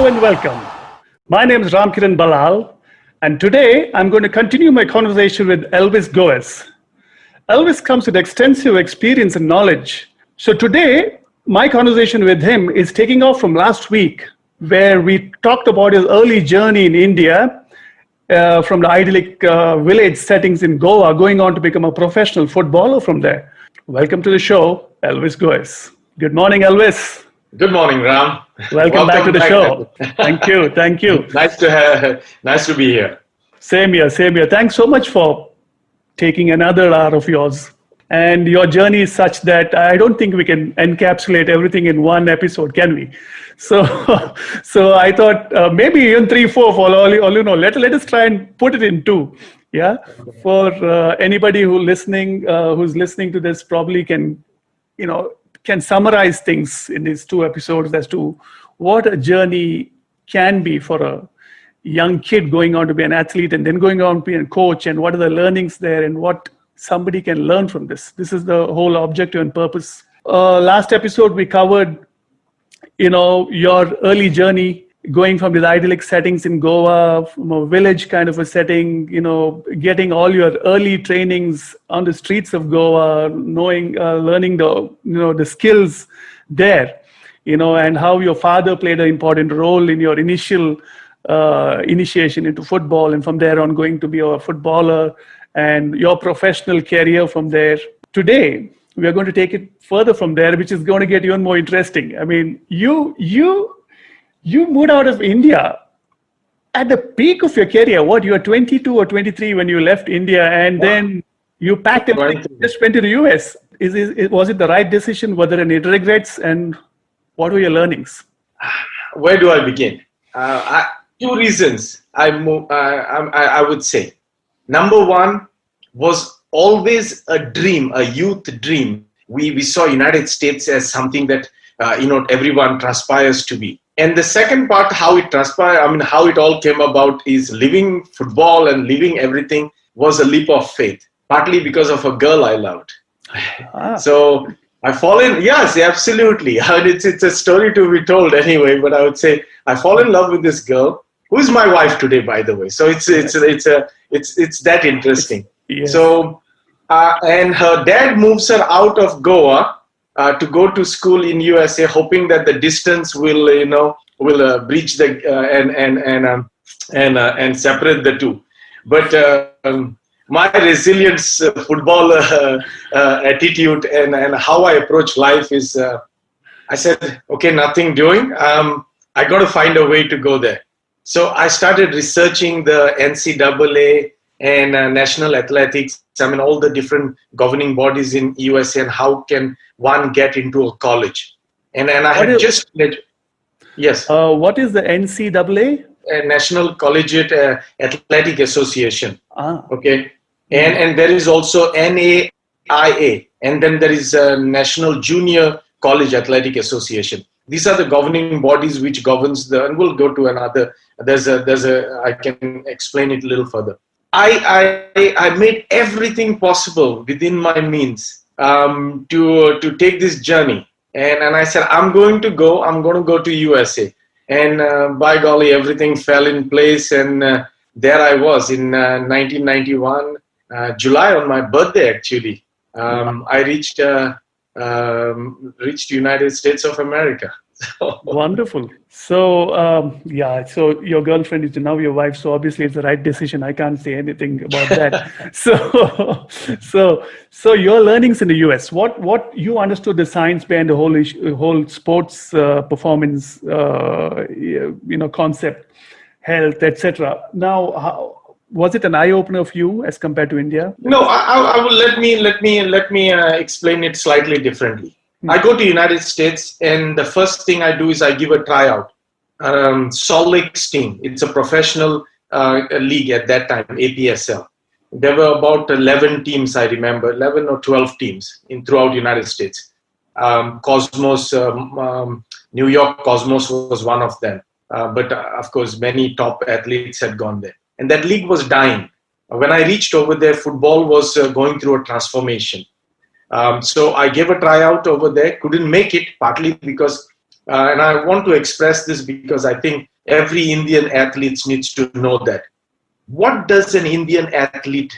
Hello and welcome. My name is Ramkiran Balal, and today I'm going to continue my conversation with Elvis Goes. Elvis comes with extensive experience and knowledge. So today, my conversation with him is taking off from last week, where we talked about his early journey in India, from the idyllic village settings in Goa, going on to become a professional footballer from there. Welcome to the show, Elvis Goes. Good morning, Elvis. Good morning, Ram. Welcome back to the show. Thank you. Thank you. Nice to be here. Same here. Same here. Thanks so much for taking another hour of yours. And your journey is such that I don't think we can encapsulate everything in one episode, can we? So, so I thought maybe even 3, 4 for all you know. Let us try and put it in 2. Yeah. For anybody who's listening to this, probably can summarize things in these 2 episodes as to what a journey can be for a young kid going on to be an athlete and then going on to be a coach, and what are the learnings there and what somebody can learn from this. This is the whole objective and purpose. Last episode we covered, your early journey going from these idyllic settings in Goa, from a village kind of a setting, getting all your early trainings on the streets of Goa, learning the skills there, and how your father played an important role in your initial initiation into football, and from there on going to be a footballer and your professional career from there. Today, we are going to take it further from there, which is going to get even more interesting. I mean, you moved out of India at the peak of your career. You were 22 or 23 when you left India, and then you packed everything and just went to the US. Was it the right decision? Were there any regrets, and what were your learnings? Where do I begin? 2 reasons I would say. Number 1 was always a dream, a youth dream. We saw United States as something that everyone transpires to be. And the second part, how it transpired, how it all came about, is living football and living everything was a leap of faith, partly because of a girl I loved. So I fall in, yes, absolutely. It's a story to be told anyway, but I would say I fall in love with this girl, who is my wife today, by the way. So it's that interesting. Yes. So, and her dad moves her out of Goa to go to school in USA, hoping that the distance will breach the and separate the two. But my resilience, football attitude, and how I approach life is, I said, okay, nothing doing. I got to find a way to go there. So I started researching the NCAA and national athletics. All the different governing bodies in USA, and how can one get into a college. And I had just let, yes. What is the NCAA? National Collegiate Athletic Association. Okay. And there is also NAIA, and then there is a National Junior College Athletic Association. These are the governing bodies which governs and we'll go to another. I can explain it a little further. I made everything possible within my means to take this journey, and I said I'm going to go to USA, and by golly, everything fell in place, and there I was in 1991 July, on my birthday actually. I reached United States of America. Wonderful. So so your girlfriend is now your wife, so obviously it's the right decision. I can't say anything about that. So your learnings in the US, what you understood the science behind the whole sports performance concept, health, etc. Now, was it an eye opener for you as compared to India? No, I will let me explain it slightly differently. I go to United States, and the first thing I do is I give a tryout. Salt Lake's team, it's a professional league at that time, APSL. There were about 11 teams, I remember, 11 or 12 teams throughout United States. Cosmos, New York Cosmos was one of them. But of course, many top athletes had gone there. And that league was dying. When I reached over there, football was going through a transformation. So I gave a tryout over there, couldn't make it, partly because, and I want to express this because I think Every Indian athlete needs to know that. What does an Indian athlete?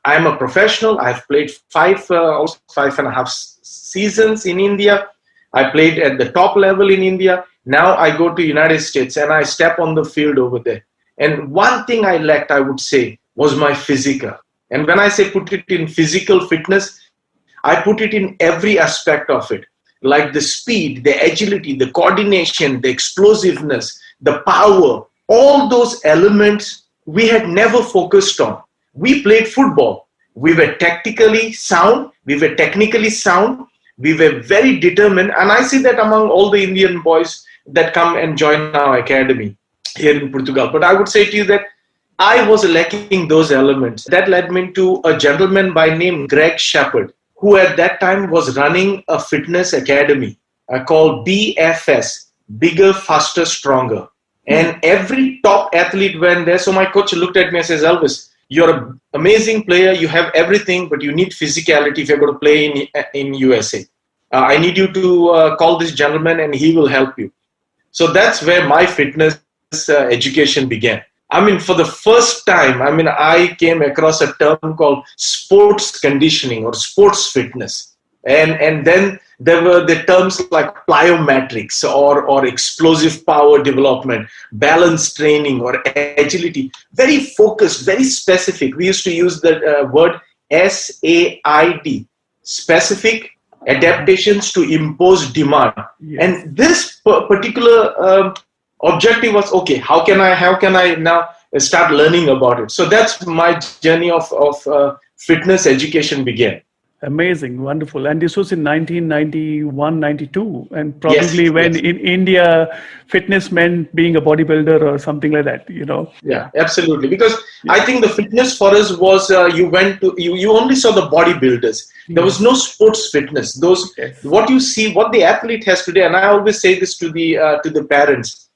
I'm a professional. I've played almost 5.5 seasons in India. I played at the top level in India. Now I go to United States and I step on the field over there. And one thing I lacked, I would say, was my physical. And when I say put it in physical fitness, I put it in every aspect of it, like the speed, the agility, the coordination, the explosiveness, the power, all those elements we had never focused on. We played football. We were tactically sound. We were technically sound. We were very determined. And I see that among all the Indian boys that come and join our academy here in Portugal. But I would say to you that I was lacking those elements. That led me to a gentleman by name Greg Shepard, who at that time was running a fitness academy called BFS, Bigger, Faster, Stronger. And every top athlete went there. So my coach looked at me and says, Elvis, you're an amazing player. You have everything, but you need physicality if you're going to play in USA. I need you to call this gentleman and he will help you. So that's where my fitness education began. I mean, for the first time, I came across a term called sports conditioning or sports fitness. And then there were the terms like plyometrics or explosive power development, balance training or agility. Very focused, very specific. We used to use the word SAID, specific adaptations to impose demand. Yes. And this particular objective was, okay, how can I now start learning about it? So that's my journey of fitness education began. Amazing, wonderful. And this was in 1991, 92. And probably when in India, fitness meant being a bodybuilder or something like that, you know? Yeah, absolutely. Because I think the fitness for us was you only saw the bodybuilders. There was no sports fitness. What you see, what the athlete has today, and I always say this to the parents,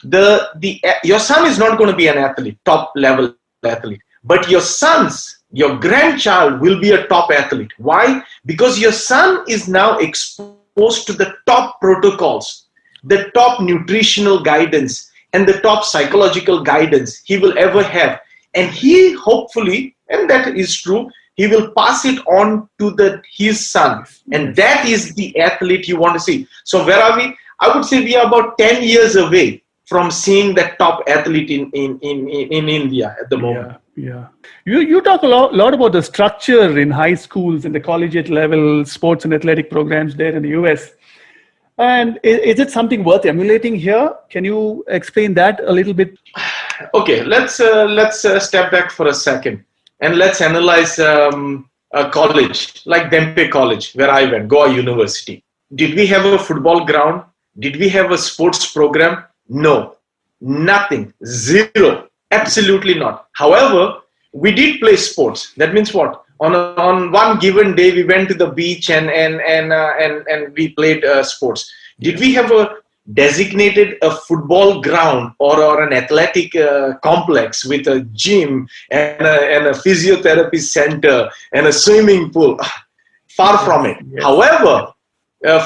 your son is not going to be an athlete, top level athlete, but your grandchild will be a top athlete. Why? Because your son is now exposed to the top protocols, the top nutritional guidance, and the top psychological guidance he will ever have. And he hopefully, and that is true, he will pass it on to his son. And that is the athlete you want to see. So where are we? I would say we are about 10 years away from seeing that top athlete in India at the moment. Yeah. You talk a lot about the structure in high schools and the collegiate level sports and athletic programs there in the US. And is it something worth emulating here? Can you explain that a little bit? Okay, let's step back for a second and let's analyze a college like Dempe College, where I went, Goa University. Did we have a football ground? Did we have a sports program? No, nothing, zero, absolutely not. However, we did play sports. That means what? On one given day, we went to the beach and we played sports. Did we have a football ground or an athletic complex with a gym and a physiotherapy center and a swimming pool? Far from it. Yes. However,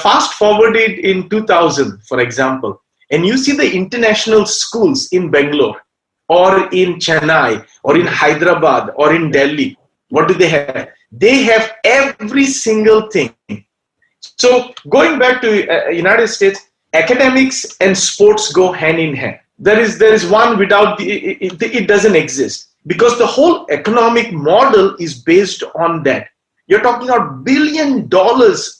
fast forwarded in 2000, for example, and you see the international schools in Bangalore or in Chennai or in Hyderabad or in Delhi. What do they have? They have every single thing. So going back to United States, academics and sports go hand in hand. There is one without it doesn't exist, because the whole economic model is based on that. You're talking about $1 billion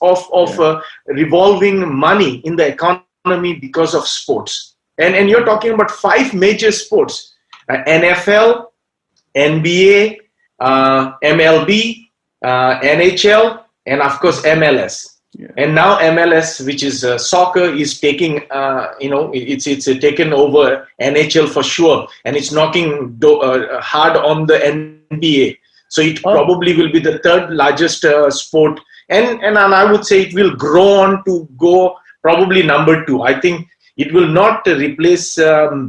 of revolving money in the economy because of sports. And you're talking about 5 major sports, NFL, NBA, MLB, NHL, and of course MLS. Yeah. And now MLS, which is soccer, is taking, it's taken over NHL for sure, and it's knocking hard on the NBA. So it probably will be the 3rd largest sport, and I would say it will grow on to go probably number 2. I think it will not replace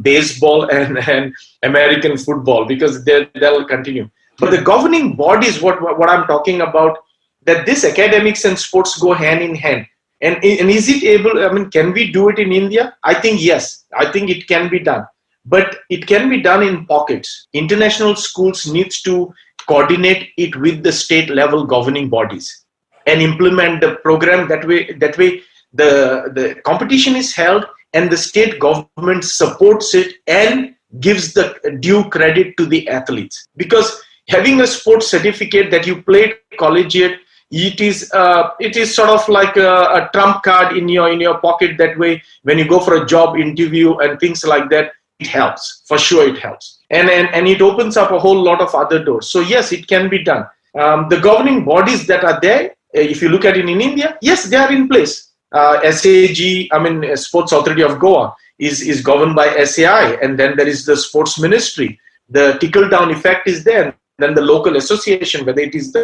baseball and American football, because they'll continue. But the governing bodies, what I'm talking about, that this academics and sports go hand in hand. And is it able, I mean, can we do it in India? I think yes, I think it can be done. But it can be done in pockets. International schools needs to coordinate it with the state level governing bodies and implement the program that way. That way, the competition is held and the state government supports it and gives the due credit to the athletes. Because having a sports certificate that you played collegiate, it is sort of like a trump card in your pocket. That way, when you go for a job interview and things like that, it helps. For sure, it helps, and it opens up a whole lot of other doors. So yes, it can be done. The governing bodies that are there, if you look at it in India, yes, they are in place. SAG, I mean, Sports Authority of Goa is governed by SAI, and then there is the Sports Ministry. The trickle down effect is there. Then the local association, whether it is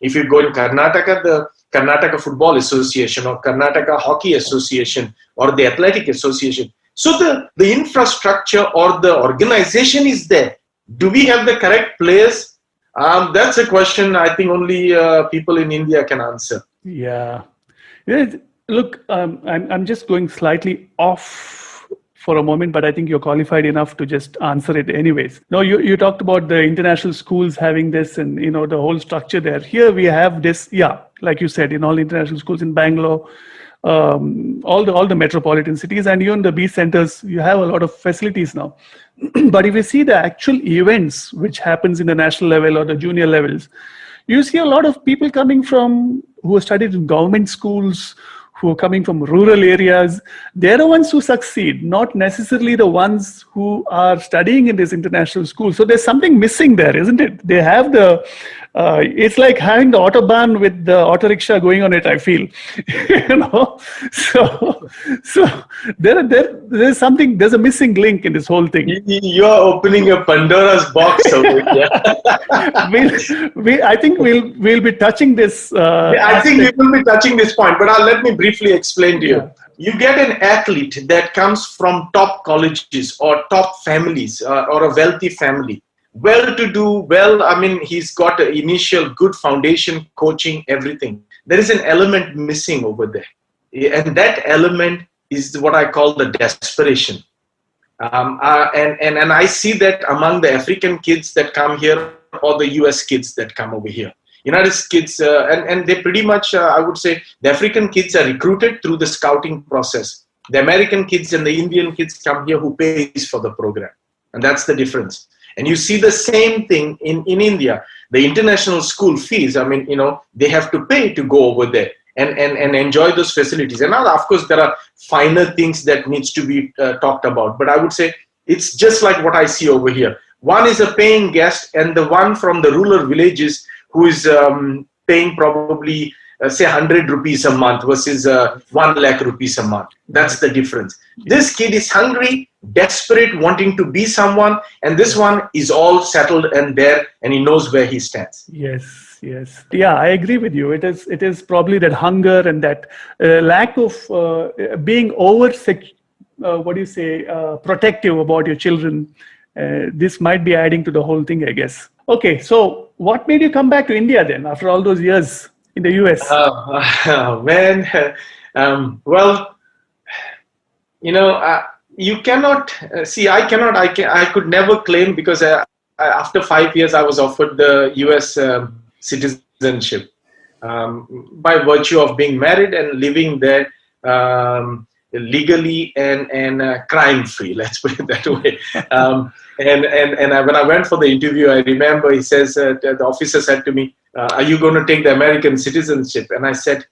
if you go in Karnataka, the Karnataka Football Association or Karnataka Hockey Association or the Athletic Association. So the infrastructure or the organization is there. Do we have the correct players? That's a question I think only people in India can answer. Yeah. Look, I'm just going slightly off for a moment, but I think you're qualified enough to just answer it anyways. No, you talked about the international schools having this and, the whole structure there. Here we have this, yeah, like you said, in all international schools in Bangalore, all the metropolitan cities, and even the B centers, you have a lot of facilities now. But if you see the actual events which happens in the national level or the junior levels, you see a lot of people coming from who studied in government schools, who are coming from rural areas. They're the ones who succeed, not necessarily the ones who are studying in this international school. So there's something missing there, isn't it? They have it's like having the autobahn with the auto rickshaw going on it, I feel. So there's something, there's a missing link in this whole thing. You're opening a Pandora's box over here. I think we'll be touching this. I think we will be touching this point, but let me briefly explain to you. Yeah. You get an athlete that comes from top colleges or top families or a wealthy family, well-to-do, I mean, he's got an initial good foundation, coaching, everything. There is an element missing over there. And that element is what I call the desperation. And I see that among the African kids that come here or the US kids that come over here. United kids, and they pretty much, I would say, the African kids are recruited through the scouting process. The American kids and the Indian kids come here who pays for the program. And that's the difference. And you see the same thing in India. The international school fees, I mean, they have to pay to go over there and enjoy those facilities. And now, of course, there are finer things that needs to be talked about. But I would say it's just like what I see over here. One is a paying guest, and the one from the rural villages who is paying probably, say, 100 rupees a month versus 1 lakh rupees a month. That's the difference. This kid is hungry, desperate, wanting to be someone, and this one is all settled and there, and he knows where he stands. Yes. Yeah, I agree with you. It is probably that hunger and that lack of being protective about your children. This might be adding to the whole thing, I guess. Okay, so what made you come back to India then after all those years in the US? You cannot see. I could never claim because after 5 years I was offered the US citizenship by virtue of being married and living there legally and crime free. Let's put it that way. When I went for the interview, I remember he says the officer said to me, "Are you going to take the American citizenship?" And I said,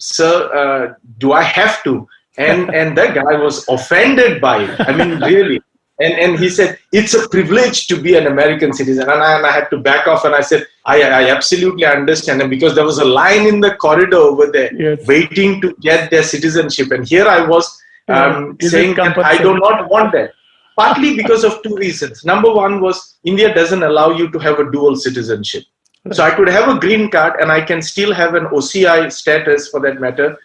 "Sir, do I have to?" And that guy was offended by it. I mean, really. And he said, "It's a privilege to be an American citizen." And I had to back off, and I said, I absolutely understand. And because there was a line in the corridor over there, yes, waiting to get their citizenship. And here I was saying that I do not want that. Partly because of two reasons. Number one was India doesn't allow you to have a dual citizenship. Right. So I could have a green card and I can still have an OCI status for that matter,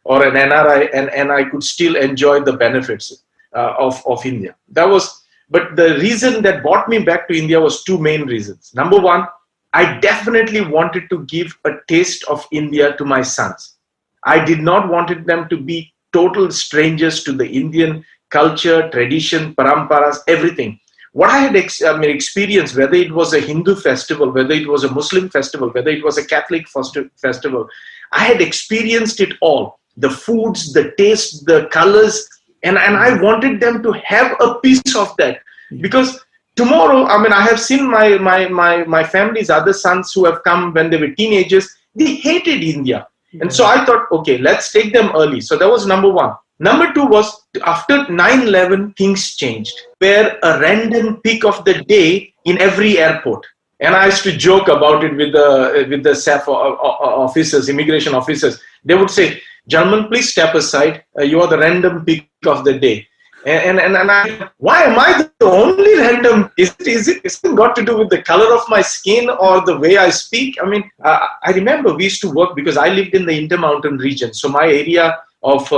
or an NRI, and I could still enjoy the benefits of India. But the reason that brought me back to India was two main reasons. Number one, I definitely wanted to give a taste of India to my sons. I did not wanted them to be total strangers to the Indian culture, tradition, paramparas, everything. What I had experienced, whether it was a Hindu festival, whether it was a Muslim festival, whether it was a Catholic festival, I had experienced it all. The foods, the taste, the colors, and I wanted them to have a piece of that. Because tomorrow, I have seen my family's other sons who have come when they were teenagers, they hated India. And so I thought, okay, let's take them early. So that was number one. Number two was after 9/11, things changed. Where a random pick of the day in every airport. And I used to joke about it with the SAF officers, immigration officers. They would say, "Gentlemen, please step aside. You are the random pick of the day." And I, why am I the only random? Is it got to do with the color of my skin or the way I speak? I remember we used to work because I lived in the Intermountain region. So my area of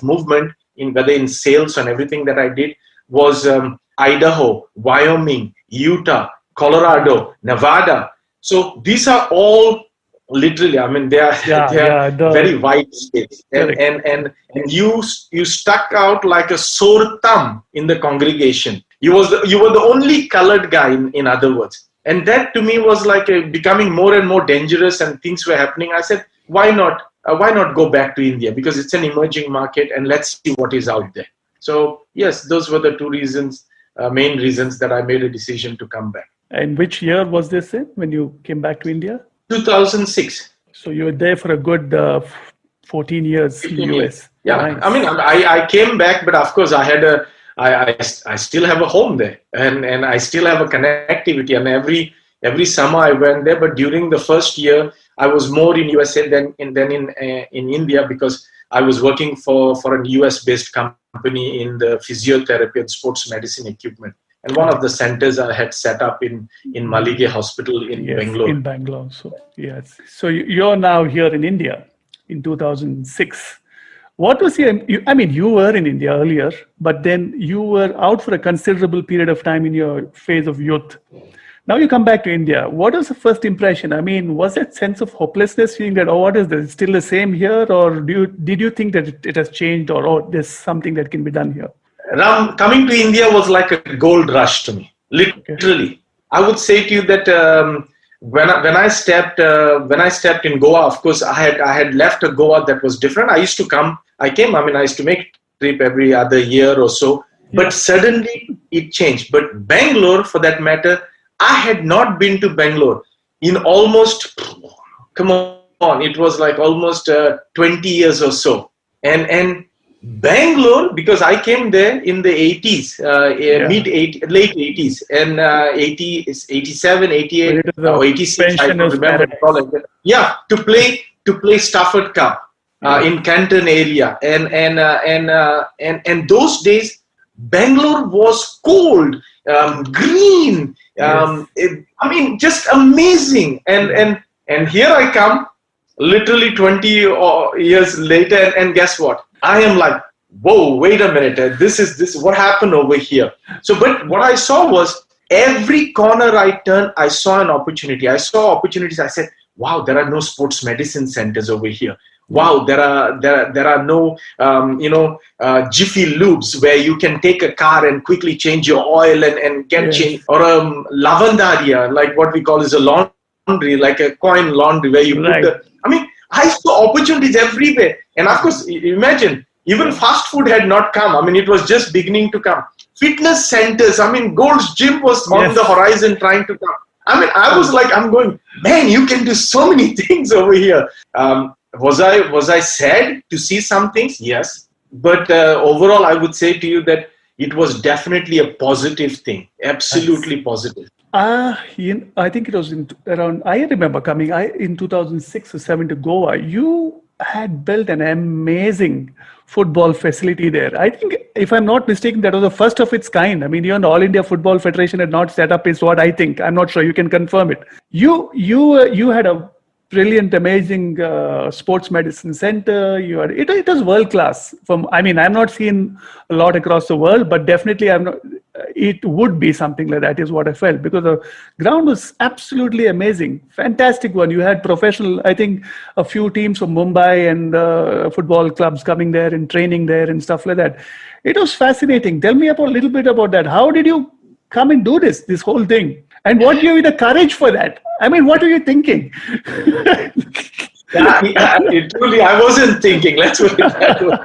movement, in whether in sales and everything that I did, was Idaho, Wyoming, Utah, Colorado, Nevada. So these are all literally, they are very wide states, and you stuck out like a sore thumb in the congregation. You were the only colored guy, in other words, and that to me was like becoming more and more dangerous, and things were happening. I said, why not go back to India, because it's an emerging market, and let's see what is out there. So yes, those were the two main reasons that I made a decision to come back. And which year was this when you came back to India? 2006. So you were there for a good 14 years in the US. Yeah, Nice. I came back, but of course I still have a home there, and I still have a connectivity. And every summer I went there, but during the first year I was more in USA than in India, because I was working for a US based company in the physiotherapy and sports medicine equipment. And one of the centers I had set up in Malige Hospital in Bangalore. In Bangalore. So yes. So you're now here in India in 2006. What was you were in India earlier, but then you were out for a considerable period of time in your phase of youth. Now you come back to India. What was the first impression? Was that sense of hopelessness, feeling that, what is this? It's still the same here? Or did you think that it has changed, or there's something that can be done here? Coming to India was like a gold rush to me, literally. Okay. I would say to you that when I stepped in Goa, of course I had left a Goa that was different. I used to make a trip every other year or so, but suddenly it changed. But Bangalore, for that matter, I had not been to Bangalore in almost, it was like almost 20 years or so, and Bangalore, because I came there in the 80s, late 80s, and 87, 88, or 86, I don't remember. Yeah, to play Stafford Cup in Canton area, and those days Bangalore was cold, green, just amazing, and here I come, literally 20 years later, and guess what? I am like, whoa, wait a minute. This is what happened over here. So, but what I saw was every corner I turned, I saw an opportunity. I saw opportunities. I said, wow, there are no sports medicine centers over here. Wow, there are no, Jiffy Lubes where you can take a car and quickly change your oil and get change, or lavandaria, like what we call is a laundry, like a coin laundry where you put I saw opportunities everywhere. And of course, imagine, even fast food had not come. It was just beginning to come. Fitness centers, Gold's Gym was on the horizon trying to come. I was like, I'm going, man, you can do so many things over here. Was I sad to see some things? Yes. But overall, I would say to you that it was definitely a positive thing. Absolutely positive. I think it was I remember coming in 2006 or 7 to Goa. You had built an amazing football facility there. I think, if I'm not mistaken, that was the first of its kind. Even the All India Football Federation had not set up, is what I think. I'm not sure. You can confirm it. You had a brilliant, amazing sports medicine center. It was world class. I'm not seen a lot across the world, but definitely I'm not. It would be something like that, is what I felt, because the ground was absolutely amazing, fantastic one. You had professional, I think, a few teams from Mumbai and football clubs coming there and training there and stuff like that. It was fascinating. Tell me a little bit about that. How did you come and do this whole thing? And what gave you the courage for that? I mean, what are you thinking? Truly, I wasn't thinking. Let's put it that way.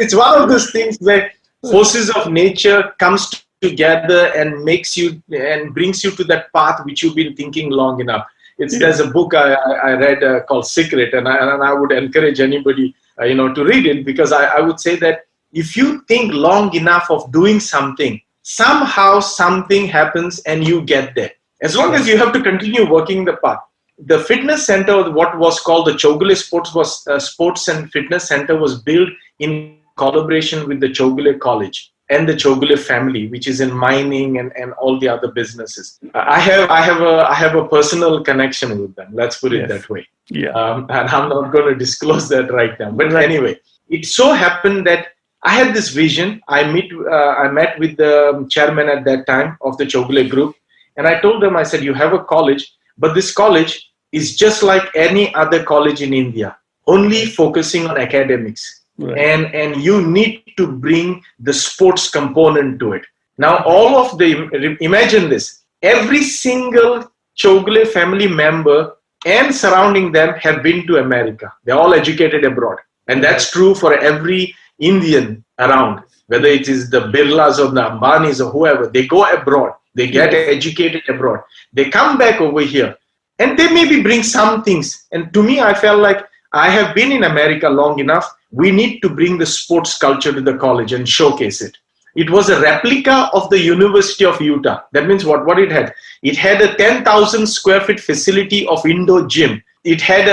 It's one of those things where forces of nature comes together and makes you and brings you to that path which you've been thinking long enough. There's a book I read called Secret, and I would encourage anybody to read it, because I would say that if you think long enough of doing something, somehow something happens and you get there. As long as you have to continue working the path. The fitness center, what was called the Chogule Sports and Fitness Center, was built in collaboration with the Chogule College and the Chogule family, which is in mining and all the other businesses. I have a personal connection with them. Let's put it that way. Yeah. And I'm not going to disclose that right now. But anyway, it so happened that I had this vision. I met with the chairman at that time of the Chogule group, and I told them, I said, you have a college, but this college is just like any other college in India, only focusing on academics. Right. And you need to bring the sports component to it. Now, imagine this, every single Chogule family member and surrounding them have been to America. They're all educated abroad. And that's true for every Indian around, whether it is the Birlas or the Ambanis or whoever. They go abroad, they get educated abroad, they come back over here, and they maybe bring some things. And to me, I felt like I have been in America long enough. We need to bring the sports culture to the college and showcase it. It was a replica of the University of Utah. That means what it had? It had a 10,000 square feet facility of indoor gym. It had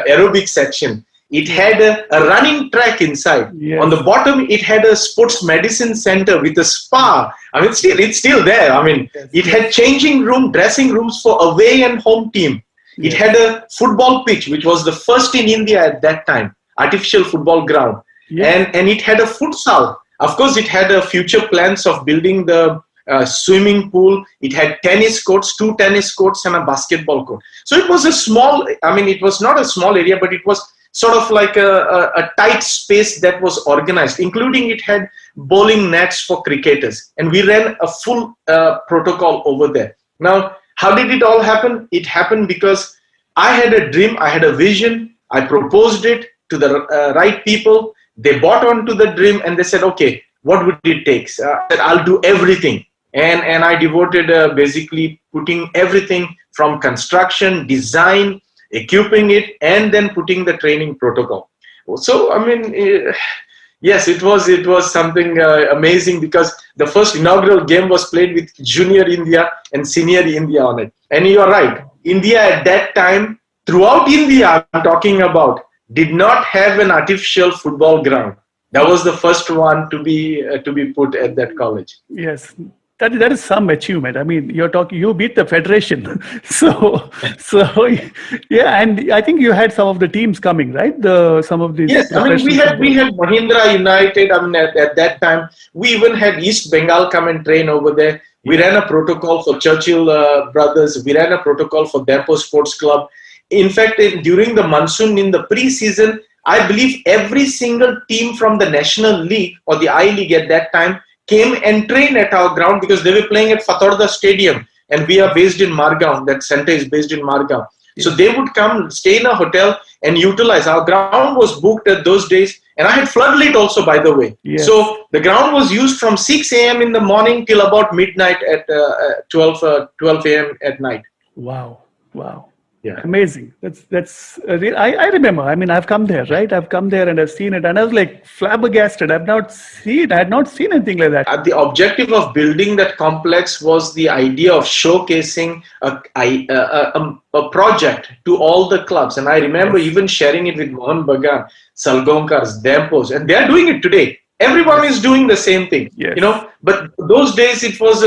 aerobic section. It had a running track inside. Yes. On the bottom, it had a sports medicine center with a spa. I mean, it's still there. I mean, it had changing room, dressing rooms for away and home team. It had a football pitch, which was the first in India at that time, artificial football ground. Yes. And it had a futsal. Of course, it had future plans of building the swimming pool. It had tennis courts, 2 tennis courts, and a basketball court. So it was it was not a small area, but it was sort of like a tight space that was organized, including it had bowling nets for cricketers. And we ran a full protocol over there. Now, how did it all happen? It happened because I had a dream, I had a vision, I proposed it to the right people. They bought onto the dream and they said, okay, what would it take? I said, I'll do everything. And I devoted basically putting everything from construction, design, equipping it, and then putting the training protocol. So, yes, it was something amazing, because the first inaugural game was played with Junior India and Senior India on it. And you're right, India at that time, throughout India, I'm talking about, did not have an artificial football ground. That was the first one to be put at that college. Yes. That is some achievement. I mean, you beat the federation. so yeah, and I think you had some of the teams coming, right? Some of these. Yes, we had Mahindra United. At that time, we even had East Bengal come and train over there. We ran a protocol for Churchill Brothers. We ran a protocol for Depo Sports Club. In fact, during the monsoon in the pre-season, I believe every single team from the National League or the I-League at that time came and trained at our ground, because they were playing at Fatorda Stadium, and we are based in Margao. That center is based in Margao. So they would come, stay in a hotel and utilize. Our ground was booked at those days, and I had floodlit also, by the way. Yes. So the ground was used from 6 a.m. in the morning till about midnight at 12 a.m. at night. Wow. Yeah. Amazing. That's real. I remember. I mean, I've come there, right? I've come there and I've seen it, and I was like flabbergasted. I had not seen anything like that. The objective of building that complex was the idea of showcasing a project to all the clubs. And I remember even sharing it with Mohan Bagan, Salgonkars, Dempos, and they are doing it today. Everyone is doing the same thing, Yes. But those days it was,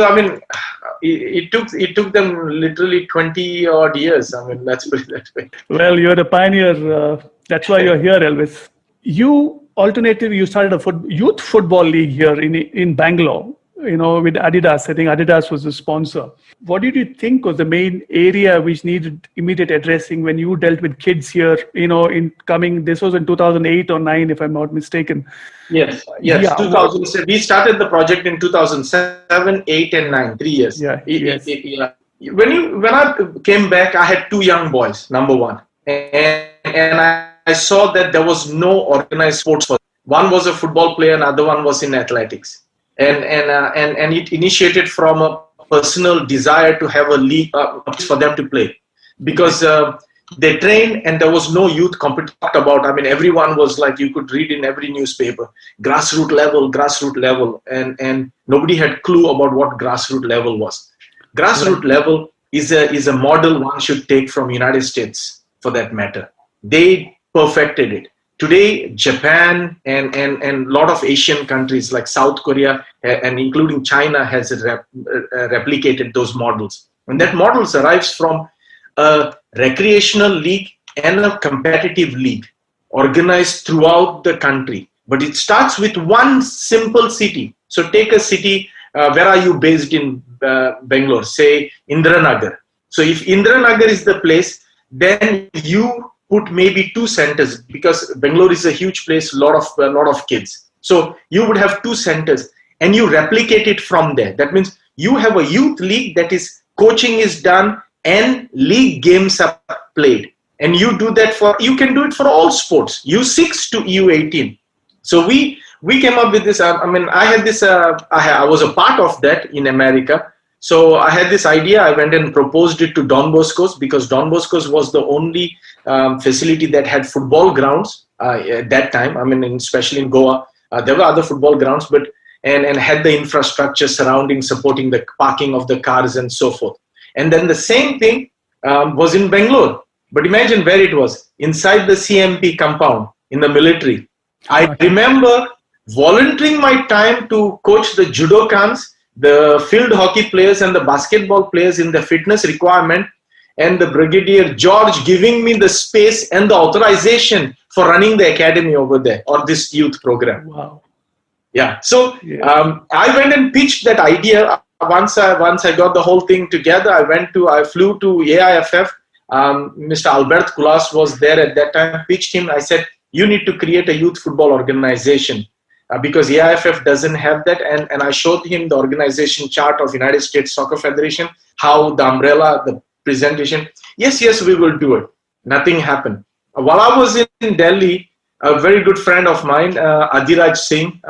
it took them literally 20 odd years. Let's put it that way. Well, you're a pioneer. That's why you're here, Elvis. You started a youth football league here in Bangalore. With Adidas. I think Adidas was the sponsor. What did you think was the main area which needed immediate addressing when you dealt with kids here? This was in 2008 or 9, if I'm not mistaken. Yes. Yeah. 2007. We started the project in 2007, 8, and 9. 3 years. Yeah. Yes. Yeah. When I came back, I had 2 young boys. Number one, and I saw that there was no organized sports for them. One was a football player, another one was in athletics. And it initiated from a personal desire to have a league for them to play, because they trained and there was no youth competition about. Everyone was like, you could read in every newspaper, grassroots level, and nobody had clue about what grassroots level was. Grassroots level is a model one should take from United States, for that matter. They perfected it. Today, Japan and a lot of Asian countries like South Korea and including China has replicated those models. And that models arrives from a recreational league and a competitive league organized throughout the country. But it starts with one simple city. So take a city, where are you based in Bangalore? Say Indranagar. So if Indranagar is the place, then you put maybe 2 centers, because Bangalore is a huge place, a lot of kids. So you would have 2 centers and you replicate it from there. That means you have a youth league, that is, coaching is done and league games are played. And you do that you can do it for all sports, U6 to U18. So we came up with this. I had this, I was a part of that in America. So I had this idea. I went and proposed it to Don Bosco's, because Don Bosco's was the only facility that had football grounds at that time. Especially in Goa, there were other football grounds, but and had the infrastructure surrounding, supporting the parking of the cars and so forth. And then the same thing was in Bangalore. But imagine where it was, inside the CMP compound in the military. I remember volunteering my time to coach the judokans, the field hockey players and the basketball players in the fitness requirement, and the Brigadier George giving me the space and the authorization for running the academy over there, or this youth program. Wow. Yeah. So I went and pitched that idea. Once I got the whole thing together, I flew to AIFF. Mr. Albert Kulas was there at that time. Pitched him. I said, you need to create a youth football organization. Because AIFF doesn't have that, and I showed him the organization chart of United States Soccer Federation, how the umbrella, the presentation. Yes, we will do it. Nothing happened. While I was in Delhi, a very good friend of mine, Adiraj Singh,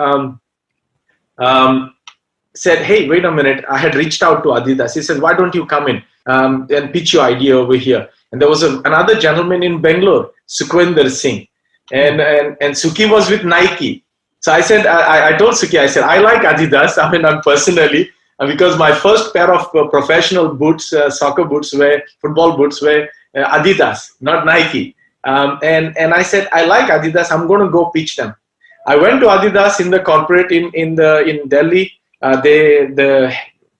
said, hey, wait a minute. I had reached out to Adidas. He said, why don't you come in and pitch your idea over here? And there was another gentleman in Bangalore, Sukhwinder Singh, and Sukhi was with Nike. So I said, I told Sukhi, I said, I like Adidas. I'm personally, because my first pair of professional boots, soccer boots, football boots were Adidas, not Nike. And I said, I like Adidas. I'm going to go pitch them. I went to Adidas in the corporate in Delhi. The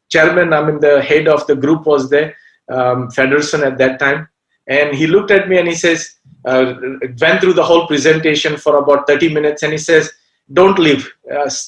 chairman, the head of the group was there, Federson at that time. And he looked at me and he says, went through the whole presentation for about 30 minutes. And he says, don't leave,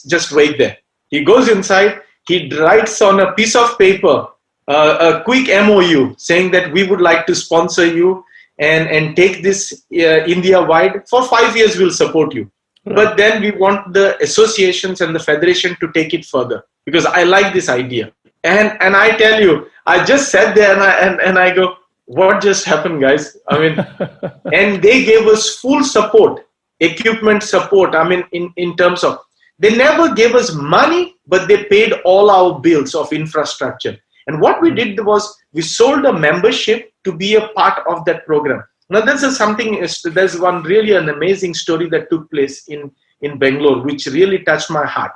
just wait there. He goes inside, he writes on a piece of paper a quick MOU saying that we would like to sponsor you and take this India-wide. For 5 years, we'll support you. Right. But then we want the associations and the federation to take it further, because I like this idea. And I tell you, I just sat there and I go, what just happened, guys? And they gave us full support. Equipment support, in terms of, they never gave us money, but they paid all our bills of infrastructure. And what we did was, we sold a membership to be a part of that program. Now, there's one really an amazing story that took place in Bangalore, which really touched my heart.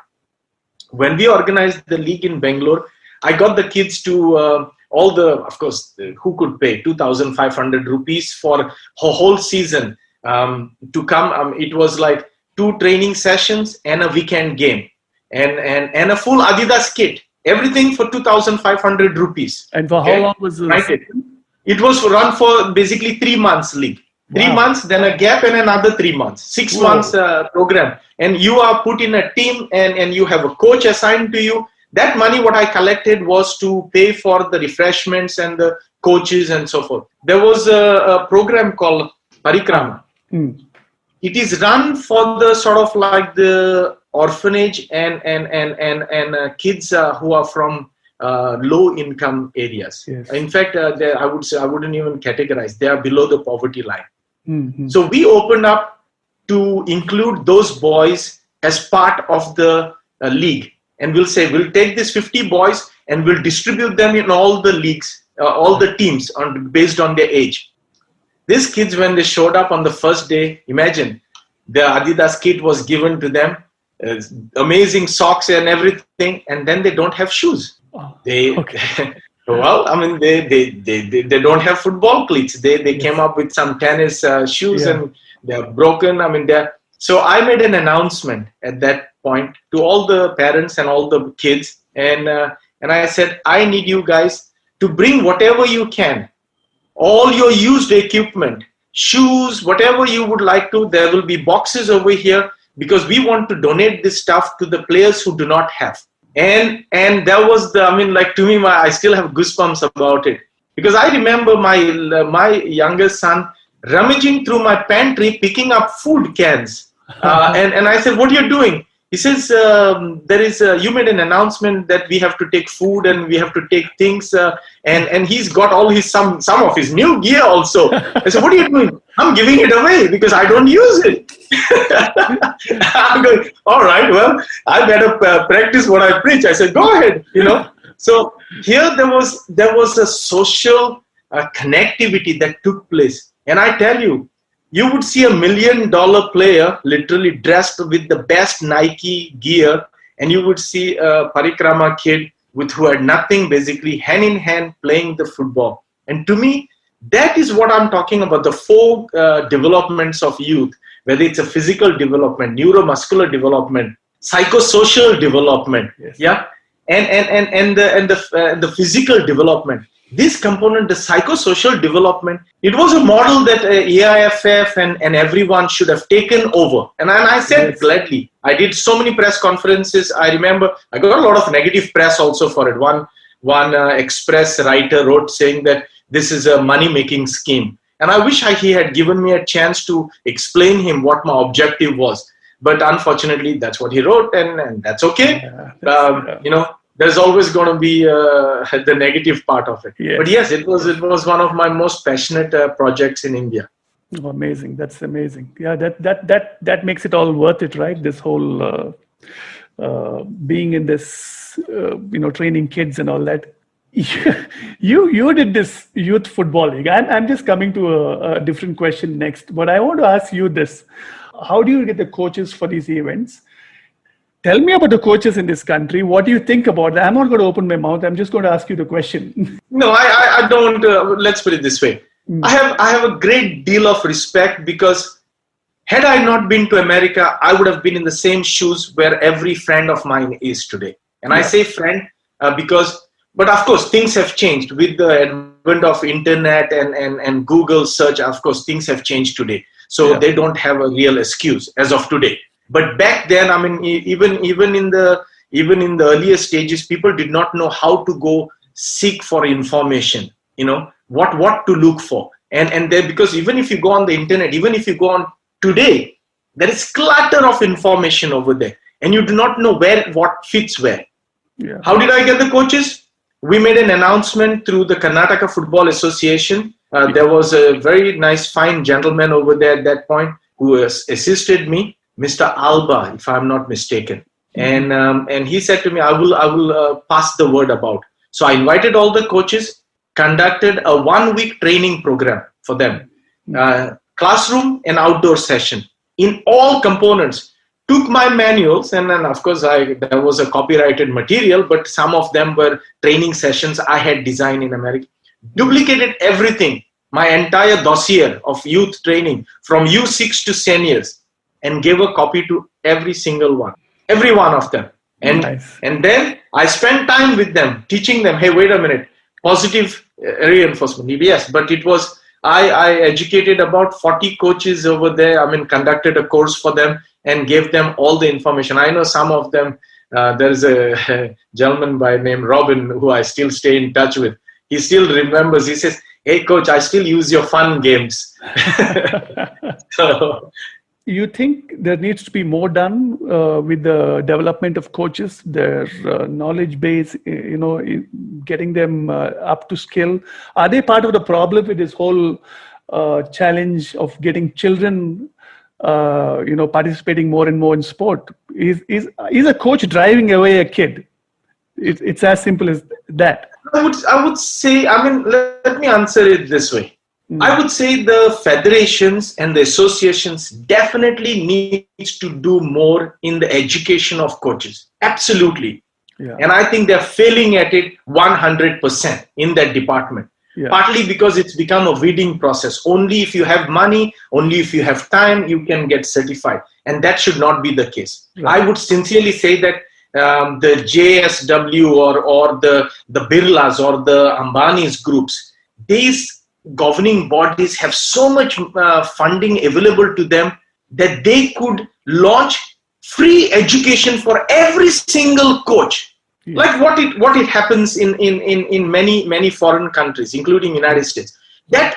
When we organized the league in Bangalore, I got the kids to, of course, who could pay 2,500 rupees for a whole season. To come, it was like 2 training sessions, and a weekend game, and a full Adidas kit. Everything for 2,500 rupees. And for how long was this? Right. It was run for basically 3 months league. 3 months, then a gap, and another 3 months. 6 months program. And you are put in a team, and you have a coach assigned to you. That money, what I collected, was to pay for the refreshments and the coaches and so forth. There was a program called Parikrama. It is run for the sort of like the orphanage and kids who are from low income areas. Yes. In fact, I would say I wouldn't even categorize. They are below the poverty line. So we opened up to include those boys as part of the league, and we'll say we'll take these 50 boys and we'll distribute them in all the leagues, all the teams based on their age. These kids, when they showed up on the first day, imagine the Adidas kit was given to them, amazing socks and everything, and then they don't have shoes. Well, I mean, they don't have football cleats. They came up with some tennis shoes, and they're broken. I mean, so I made an announcement at that point to all the parents and all the kids, and I said, I need you guys to bring whatever you can, all your used equipment, shoes, whatever you would like to. There will be boxes over here, because we want to donate this stuff to the players who do not have. And that was I mean, like, to me, I still have goosebumps about it, because I remember my youngest son rummaging through my pantry, picking up food cans, and I said, what are you doing? He says, you made an announcement that we have to take food and we have to take things, and he's got all some of his new gear also. I said, what are you doing? I'm giving it away because I don't use it. I'm going, all right, well, I better practice what I preach. I said, go ahead, So here there was a social connectivity that took place. And I tell you, you would see $1 million player literally dressed with the best Nike gear, and you would see a Parikrama kid who had nothing, basically hand in hand playing the football. And to me, that is what I'm talking about, the 4 developments of youth, whether it's a physical development, neuromuscular development, psychosocial development, and the physical development. This component, the psychosocial development, it was a model that AIFF and everyone should have taken over. And I said gladly. I did so many press conferences. I remember I got a lot of negative press also for it. One Express writer wrote saying that this is a money-making scheme. And I wish he had given me a chance to explain him what my objective was. But unfortunately, that's what he wrote, and that's okay. There's always going to be the negative part of it. Yes. But yes, it was one of my most passionate projects in India. Oh, amazing! That's amazing. Yeah, that makes it all worth it, right? This whole being in this, training kids and all that. You did this youth football league. I'm just coming to a different question next, but I want to ask you this: how do you get the coaches for these events? Tell me about the coaches in this country. What do you think about that? I'm not going to open my mouth. I'm just going to ask you the question. No, I don't. Let's put it this way. I have a great deal of respect, because had I not been to America, I would have been in the same shoes where every friend of mine is today. And I say friend but of course, things have changed with the advent of internet and Google search. Of course, things have changed today. So they don't have a real excuse as of today. But back then, I mean, even in the earlier stages, people did not know how to go seek for information. What to look for, and there, because even if you go on the internet, even if you go on today, there is clutter of information over there, and you do not know what fits where. Yeah. How did I get the coaches? We made an announcement through the Karnataka Football Association. There was a very nice, fine gentleman over there at that point who assisted me. Mr. Alba, if I'm not mistaken, and he said to me, I will pass the word about. So I invited all the coaches, conducted a 1-week training program for them, classroom and outdoor session in all components. Took my manuals, and then of course there was a copyrighted material, but some of them were training sessions I had designed in America. Duplicated everything, my entire dossier of youth training from U6 to seniors. and gave a copy to every one of them. And Nice. and then I spent time with them, teaching them, hey, wait a minute, positive reinforcement. Yes, but it was, I educated about 40 coaches over there. I mean, conducted a course for them and gave them all the information. I know some of them, there's a gentleman by name Robin, who I still stay in touch with. He still remembers, he says, hey coach, I still use your fun games. So, You think there needs to be more done with the development of coaches, their knowledge base, getting them up to skill? Are they part of the problem with this whole challenge of getting children, participating more and more in sport? Is a coach driving away a kid? It's as simple as that. I would say, I mean, let me answer it this way. I would say the federations and the associations definitely needs to do more in the education of coaches. Absolutely. Yeah. And I think they're failing at it 100% in that department. Yeah. Partly because it's become a weeding process. Only if you have money, only if you have time, you can get certified. And that should not be the case. Right. I would sincerely say that the JSW or the Birlas or the Ambani's groups, these governing bodies have so much funding available to them that they could launch free education for every single coach. Yeah. Like what it happens in many foreign countries, including United States. That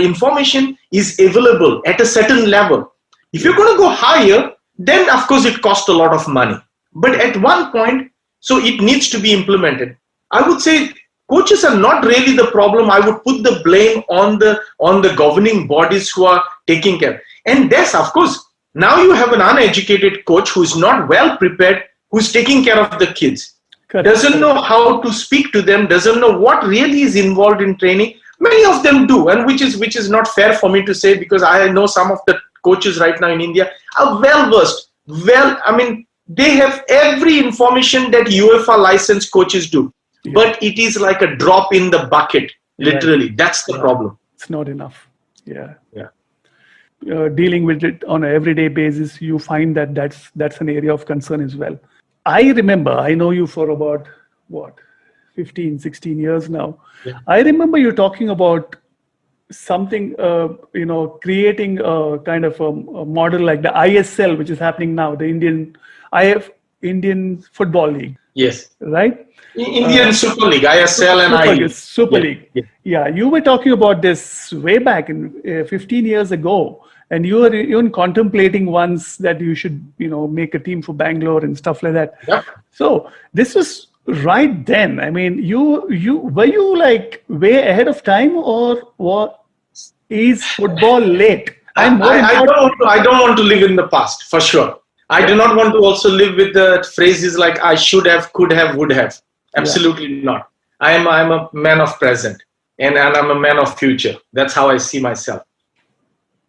information is available at a certain level. If you're going to go higher, then of course it costs a lot of money. But at one point, so it needs to be implemented. I would say coaches are not really the problem. I would put the blame on the governing bodies who are taking care. And yes, of course, now you have an uneducated coach who is not well prepared, who's taking care of the kids. Correct. Doesn't know how to speak to them, doesn't know what really is involved in training. Many of them do, and which is not fair for me to say, because I know some of the coaches right now in India are well versed. They have every information that UEFA licensed coaches do. Yeah. But it is like a drop in the bucket, literally. Right. That's the problem. It's not enough. Yeah. Yeah. Dealing with it on an everyday basis, you find that's an area of concern as well. I remember, I know you for about, 15, 16 years now. Yeah. I remember you talking about something, creating a kind of a model like the ISL, which is happening now, the Indian Football League. Yes. Right? Indian Super League, ISL and I League. Super League. Yeah, you were talking about this way back in 15 years ago. And you were even contemplating once that you should, make a team for Bangalore and stuff like that. Yep. So this was right then. I mean, were you like way ahead of time, or is football late? I don't want to live in the past, for sure. I do not want to also live with the phrases like I should have, could have, would have. Absolutely not. I'm a man of present, and I'm a man of future. That's how I see myself.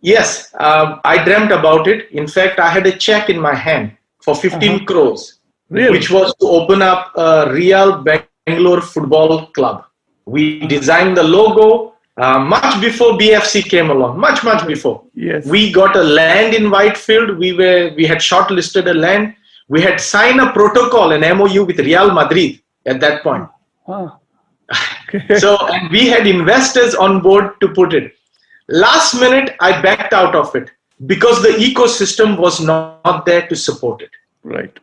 Yes, I dreamt about it. In fact, I had a check in my hand for 15 crores, really? Which was to open up a Real Bangalore Football Club. We designed the logo much before BFC came along, much before. Yes. We got a land in Whitefield. We had shortlisted a land. We had signed a protocol, an MOU with Real Madrid at that point. Okay. So, and we had investors on board to put it. Last minute, I backed out of it because the ecosystem was not there to support it. Right.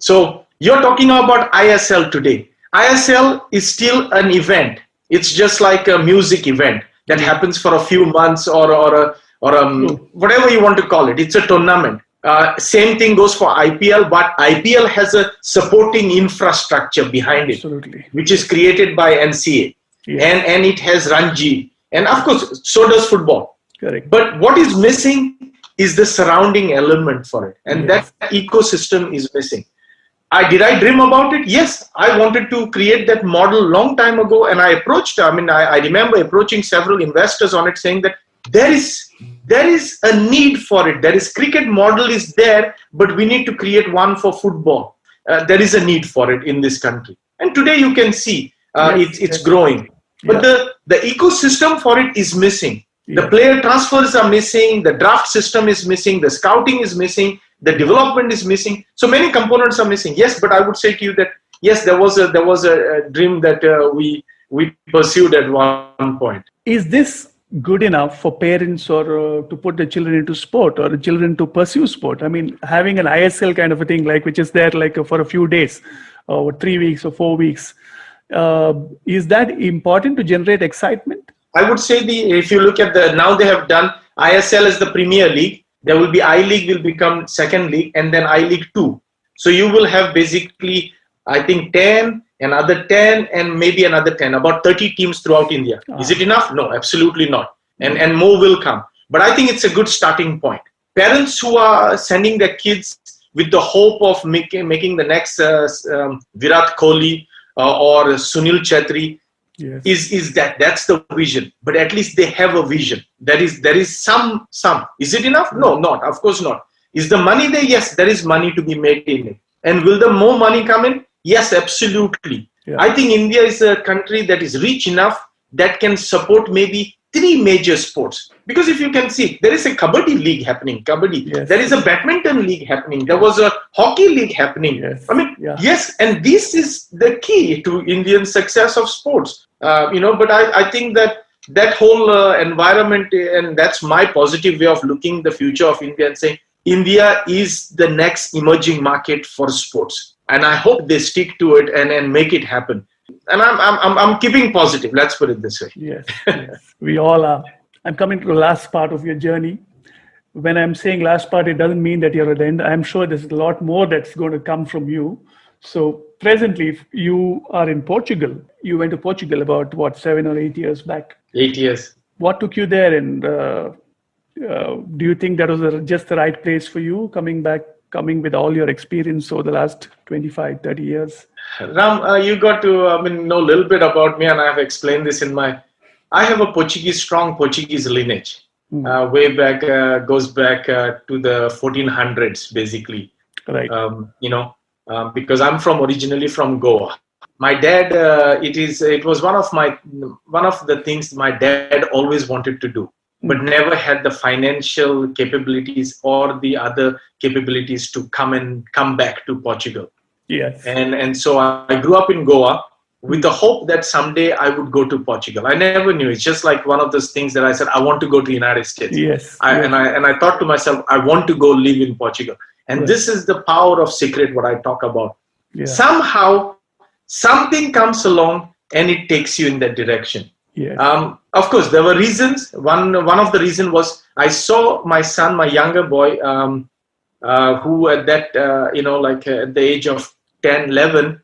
So you're talking about ISL today. ISL is still an event. It's just like a music event that happens for a few months or whatever you want to call it. It's a tournament. Same thing goes for IPL, but IPL has a supporting infrastructure behind it, which is created by NCA. Yes. And it has Ranji. And of course, so does football. Correct. But what is missing is the surrounding element for it. And that ecosystem is missing. Did I dream about it? Yes, I wanted to create that model long time ago. And I approached, I remember approaching several investors on it, saying that there is a need for it. There is cricket model is there, but we need to create one for football. There is a need for it in this country. And today you can see it's growing. But the ecosystem for it is missing. The Yeah. player transfers are missing, the draft system is missing, the scouting is missing, the development is missing. So many components are missing. Yes, but I would say to you that yes, there was a dream that we pursued at one point. Is this good enough for parents or to put the children into sport or the children to pursue sport? I mean, having an ISL kind of a thing, like which is there like for a few days or 3 weeks or 4 weeks, is that important to generate excitement? I would say if you look at now they have done ISL as the Premier League. There will be I League will become second league and then I League 2. So you will have basically, I think 10, another 10 and maybe another 10, about 30 teams throughout India. Is it enough? No, absolutely not. And more will come. But I think it's a good starting point. Parents who are sending their kids with the hope of making the next Virat Kohli or Sunil Chetri, Yes. is that's the vision. But at least they have a vision. There is some. Is it enough? No, not. Of course not. Is the money there? Yes, there is money to be made in it. And will the more money come in? Yes, absolutely. Yeah. I think India is a country that is rich enough that can support maybe 3 major sports. Because if you can see, there is a Kabaddi league happening. Kabaddi. Yes. There is a badminton league happening. There was a hockey league happening. Yes. I mean, Yeah. yes, and this is the key to Indian success of sports. But I think that whole environment, and that's my positive way of looking the future of India and saying India is the next emerging market for sports. And I hope they stick to it and make it happen. And I'm keeping positive. Let's put it this way. Yes, yes, we all are. I'm coming to the last part of your journey. When I'm saying last part, it doesn't mean that you're at the end. I'm sure there's a lot more that's going to come from you. So presently, if you are in Portugal. You went to Portugal about, what, 7 or 8 years back? 8 years. What took you there? And do you think that was just the right place for you, coming with all your experience over the last 25, 30 years? Ram, you got to know a little bit about me, and I have explained this I have a strong Portuguese lineage. Way back, goes back to the 1400s, basically. Right. Because I'm originally from Goa. My dad, it was one of the things my dad always wanted to do, but never had the financial capabilities or the other capabilities to come back to Portugal. Yes. And so I grew up in Goa with the hope that someday I would go to Portugal. I never knew. It's just like one of those things that I said, I want to go to the United States. Yes. And I thought to myself, I want to go live in Portugal. And this is the power of secret, what I talk about. Yeah. Somehow, something comes along and it takes you in that direction. Yes. Of course, there were reasons. One of the reasons was I saw my son, my younger boy, who at that, at the age of 10, 11,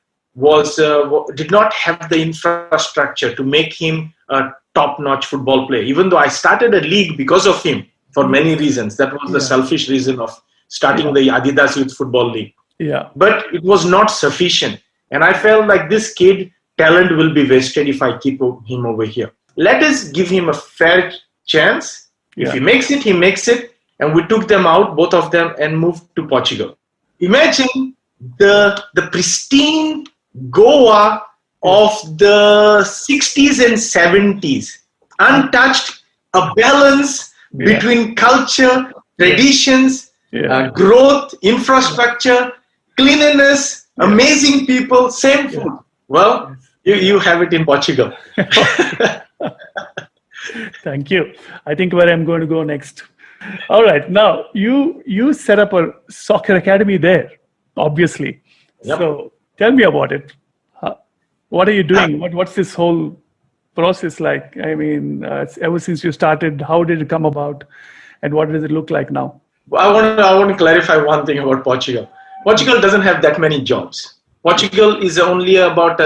did not have the infrastructure to make him a top-notch football player. Even though I started a league because of him, for many reasons. That was the selfish reason of starting the Adidas Youth Football League. Yeah. But it was not sufficient. And I felt like this kid, talent will be wasted if I keep him over here. Let us give him a fair chance. Yeah. If he makes it, he makes it. And we took them out, both of them, and moved to Portugal. Imagine the pristine Goa of the 60s and 70s. Untouched, a balance between culture, traditions, growth, infrastructure, cleanliness, amazing people, same food. Well, you have it in Portugal. Thank you. I think where I'm going to go next. All right. Now, you set up a soccer academy there, obviously. Yep. So tell me about it. What are you doing? What's this whole process like? I mean, ever since you started, how did it come about? And what does it look like now? Well, I want to clarify one thing about Portugal. Portugal doesn't have that many jobs. Portugal is only about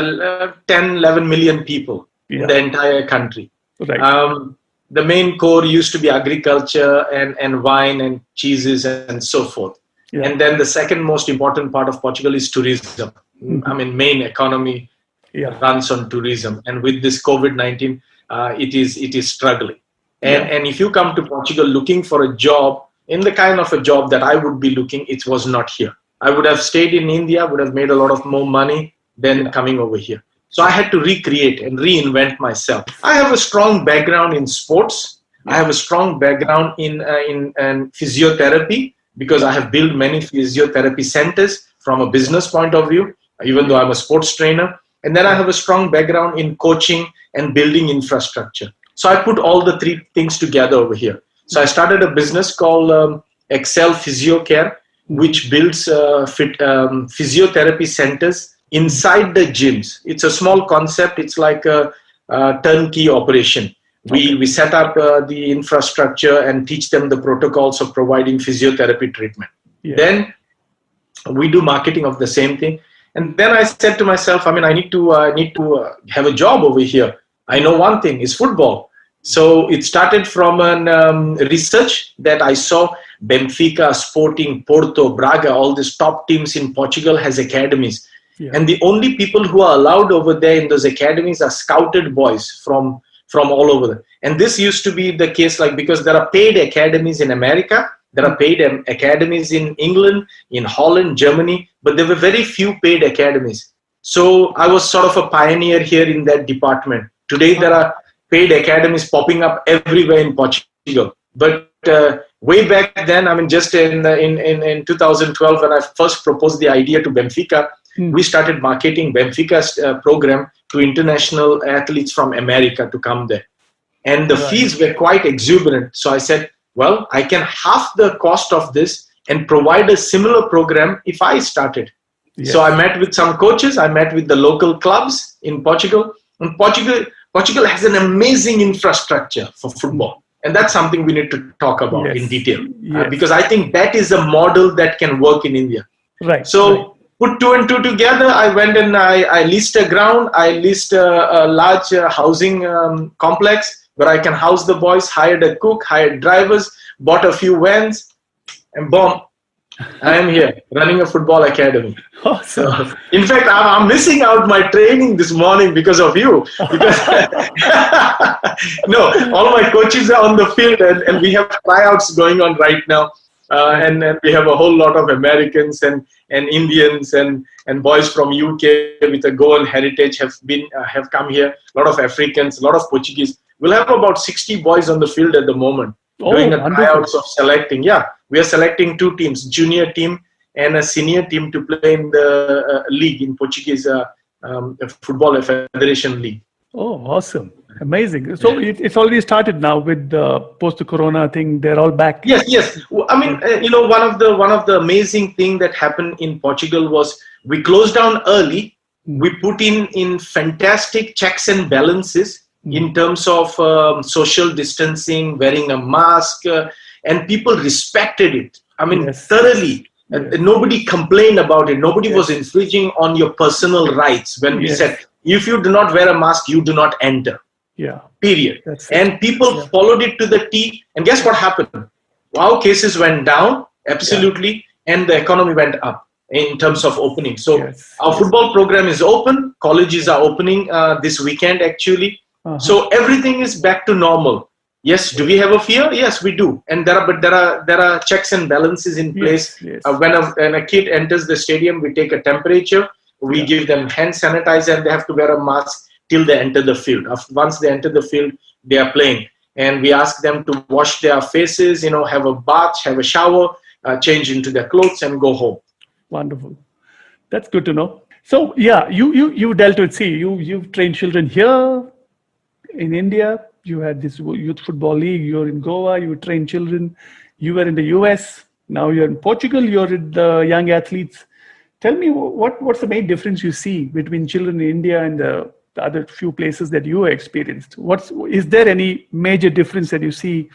10, 11 million people in the entire country. Right. The main core used to be agriculture and wine and cheeses and so forth. Yeah. And then the second most important part of Portugal is tourism. I mean, main economy runs on tourism. And with this COVID-19, it is struggling. And if you come to Portugal looking for a job, in the kind of a job that I would be looking, it was not here. I would have stayed in India, would have made a lot of more money than coming over here. So I had to recreate and reinvent myself. I have a strong background in sports. I have a strong background in physiotherapy because I have built many physiotherapy centers from a business point of view, even though I'm a sports trainer. And then I have a strong background in coaching and building infrastructure. So I put all the three things together over here. So I started a business called Excel Physio Care, which builds physiotherapy centers inside the gyms. It's a small concept. It's like a turnkey operation. We set up the infrastructure and teach them the protocols of providing physiotherapy treatment. Yeah. Then we do marketing of the same thing. And then I said to myself, I need to have a job over here. I know one thing is football. So it started from research that I saw Benfica, Sporting, Porto, Braga, all these top teams in Portugal has academies. Yeah. And the only people who are allowed over there in those academies are scouted boys from all over. And this used to be the case, like, because there are paid academies in America, there are paid academies in England, in Holland, Germany, but there were very few paid academies. So I was sort of a pioneer here in that department. Today there are paid academies popping up everywhere in Portugal. But way back then, just in 2012, when I first proposed the idea to Benfica, we started marketing Benfica's program to international athletes from America to come there. And the fees were quite exuberant. So I said, well, I can half the cost of this and provide a similar program if I started. Yes. So I met with some coaches. I met with the local clubs in Portugal. And Portugal has an amazing infrastructure for football. And that's something we need to talk about in detail. Yes. Because I think that is a model that can work in India. Right. So put two and two together. I went and I leased a ground. I leased a large housing complex where I can house the boys, hired a cook, hired drivers, bought a few vans, and boom, I am here running a football academy. Awesome. So, in fact, I'm missing out my training this morning because of you. Because no, all my coaches are on the field, and we have tryouts going on right now. And we have a whole lot of Americans and Indians and boys from UK with a Goan heritage have come here. A lot of Africans, a lot of Portuguese. We'll have about 60 boys on the field at the moment doing a tryouts of selecting. Yeah, we are selecting two teams, junior team and a senior team to play in the league in Portuguese Football Federation League. Oh, awesome. Amazing. So it's already started now with the post-corona thing. They're all back. Yes. One of the amazing thing that happened in Portugal was we closed down early. We put in fantastic checks and balances in terms of social distancing, wearing a mask, and people respected it. Thoroughly. Nobody complained about it. Nobody was infringing on your personal rights when we said, if you do not wear a mask, you do not enter. Yeah. Period. And people followed it to the T. And guess what happened? Our cases went down, absolutely, and the economy went up in terms of opening. So our football program is open. Colleges are opening this weekend, actually. So everything is back to normal. Yes. Do we have a fear? Yes, we do. And there are checks and balances in place. When a kid enters the stadium, we take a temperature. We give them hand sanitizer, and they have to wear a mask till they enter the field. Once they enter the field, they are playing. And we ask them to wash their faces, have a bath, have a shower, change into their clothes, and go home. Wonderful. That's good to know. So, you dealt with, you've trained children here in India. You had this youth football league. You're in Goa. You trained children. You were in the US. Now you're in Portugal. You're with the young athletes. Tell me what's the main difference you see between children in India and the other few places that you experienced? Is there any major difference that you see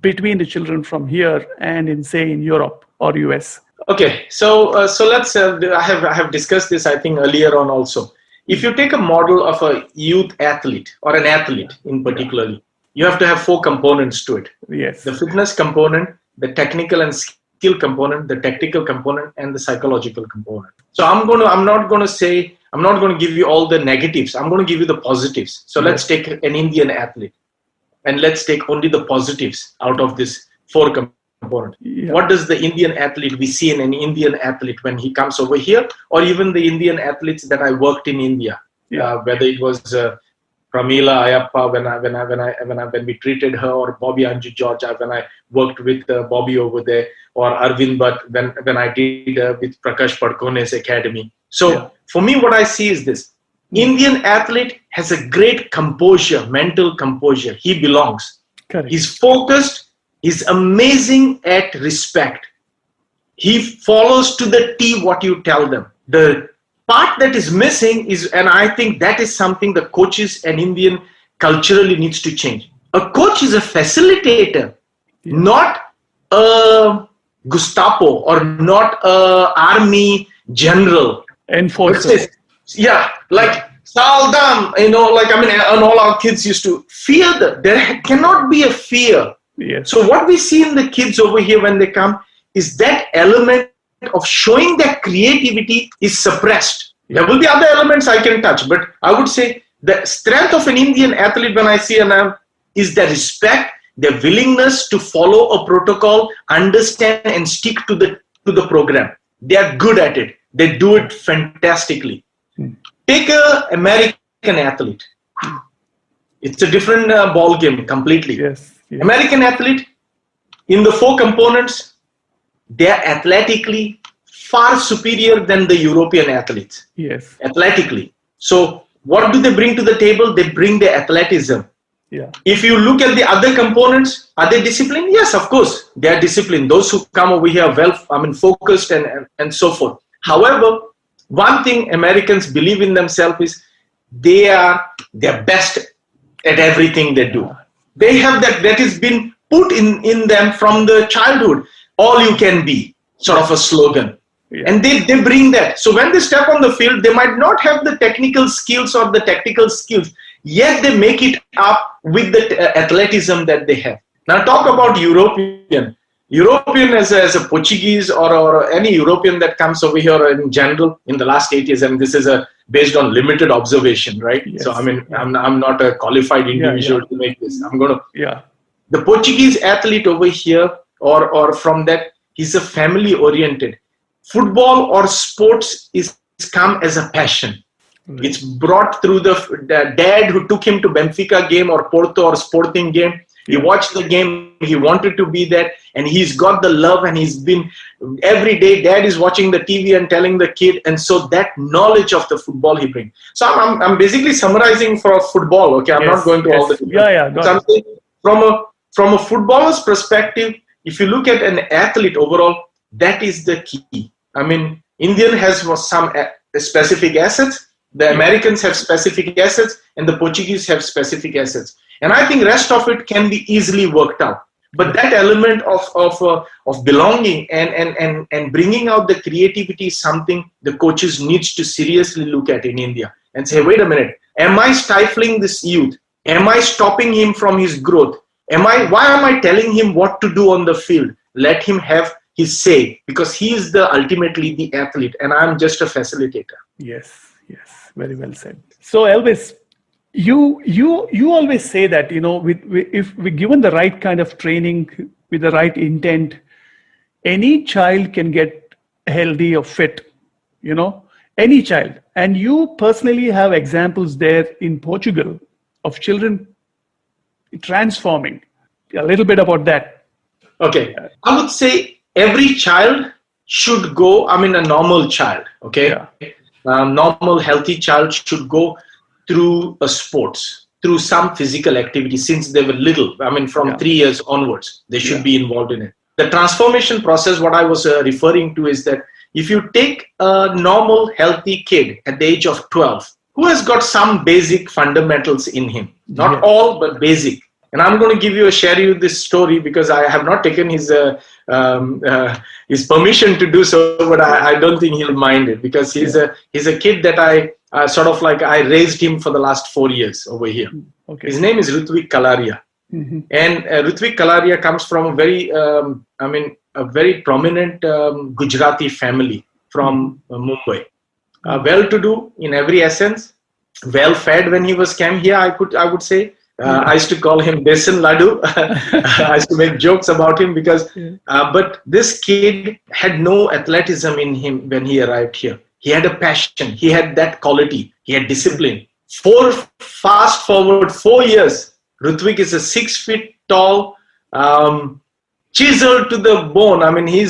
between the children from here and in Europe or US? Okay, so let's. I have discussed this, I think, earlier on also. If you take a model of a youth athlete or an athlete in particularly, you have to have 4 components to it. Yes. The fitness component, the technical and skill component, the tactical component, and the psychological component. So I'm not going to give you all the negatives. I'm going to give you the positives. So let's take an Indian athlete and let's take only the positives out of this 4 components. What does the Indian athlete we see in an Indian athlete when he comes over here, or even the Indian athletes that I worked in India, whether it was Pramila Ayappa when we treated her, or Bobby Anju George when I worked with Bobby over there, or Arvind Bhatt when I did with Prakash Padkone's academy. So for me, what I see is this: Indian athlete has a great composure, mental composure. He belongs. Correct. He's focused. He's amazing at respect. He follows to the T what you tell them. The part that is missing is, and I think that is something the coaches and Indian culturally needs to change. A coach is a facilitator, not a Gestapo or not a army general. Enforcer. Yeah, like Saldam, like, I mean, and all our kids used to fear that. There cannot be a fear. Yes. So what we see in the kids over here when they come is that element of showing that creativity is suppressed. There will be other elements I can touch, but I would say the strength of an Indian athlete when I see an is the respect, their willingness to follow a protocol, understand and stick to the program. They are good at it. They do it fantastically. Take an American athlete. It's a different ball game completely. Yes. American athlete, in the 4 components, they are athletically far superior than the European athletes. Yes. Athletically. So what do they bring to the table? They bring their athleticism. Yeah. If you look at the other components, are they disciplined? Yes, of course, they are disciplined. Those who come over here are focused and so forth. However, one thing Americans believe in themselves is they are their best at everything they do. They have that has been put in them from the childhood. All you can be, sort of a slogan. Yeah. And they bring that. So when they step on the field, they might not have the technical skills or the tactical skills, yet they make it up with the athleticism that they have. Now talk about European as a Portuguese or any European that comes over here in general in the last 8 years, and this is based on limited observation, right? Yes. So I mean, I'm not a qualified individual to make this. The Portuguese athlete over here or from that, he's a family oriented. Football or sports is come as a passion. Right. It's brought through the dad who took him to Benfica game or Porto or Sporting game. He watched the game, he wanted to be there, and he's got the love, and he's been every day. Dad is watching the TV and telling the kid, and so that knowledge of the football he brings. So I'm basically summarizing for football. Okay, I'm not going to all the. So from a footballer's perspective, if you look at an athlete overall, that is the key. I mean, Indian has some specific assets. The Americans have specific assets, and the Portuguese have specific assets. And I think rest of it can be easily worked out. But that element of belonging and bringing out the creativity is something the coaches needs to seriously look at in India and say, wait a minute, am I stifling this youth? Am I stopping him from his growth? Why am I telling him what to do on the field? Let him have his say, because he is ultimately the athlete and I'm just a facilitator. Yes, very well said. So Elvis, you always say that, if we're given the right kind of training with the right intent, any child can get healthy or fit, any child. And you personally have examples there in Portugal of children transforming. A little bit about that. Okay. I would say every child should go, a normal child, okay? Yeah. Normal, healthy child should go through a sports, through some physical activity since they were little. From 3 years onwards, they should be involved in it. The transformation process, what I was referring to is that if you take a normal, healthy kid at the age of 12, who has got some basic fundamentals in him, not all, but basic. And I'm going to share you this story because I have not taken his permission to do so, but I don't think he'll mind it because he's a kid that I I raised him for the last 4 years over here. Okay. His name is Rutvik Kalaria. Mm-hmm. And Rutvik Kalaria comes from a very prominent Gujarati family from Mumbai. Well-to-do in every essence, well-fed when he came here, I would say. I used to call him Besan Ladu. I used to make jokes about him because, but this kid had no athleticism in him when he arrived here. He had a passion. He had that quality. He had discipline. Fast forward 4 years, Rutvik is a 6 feet tall, chiseled to the bone. I mean, he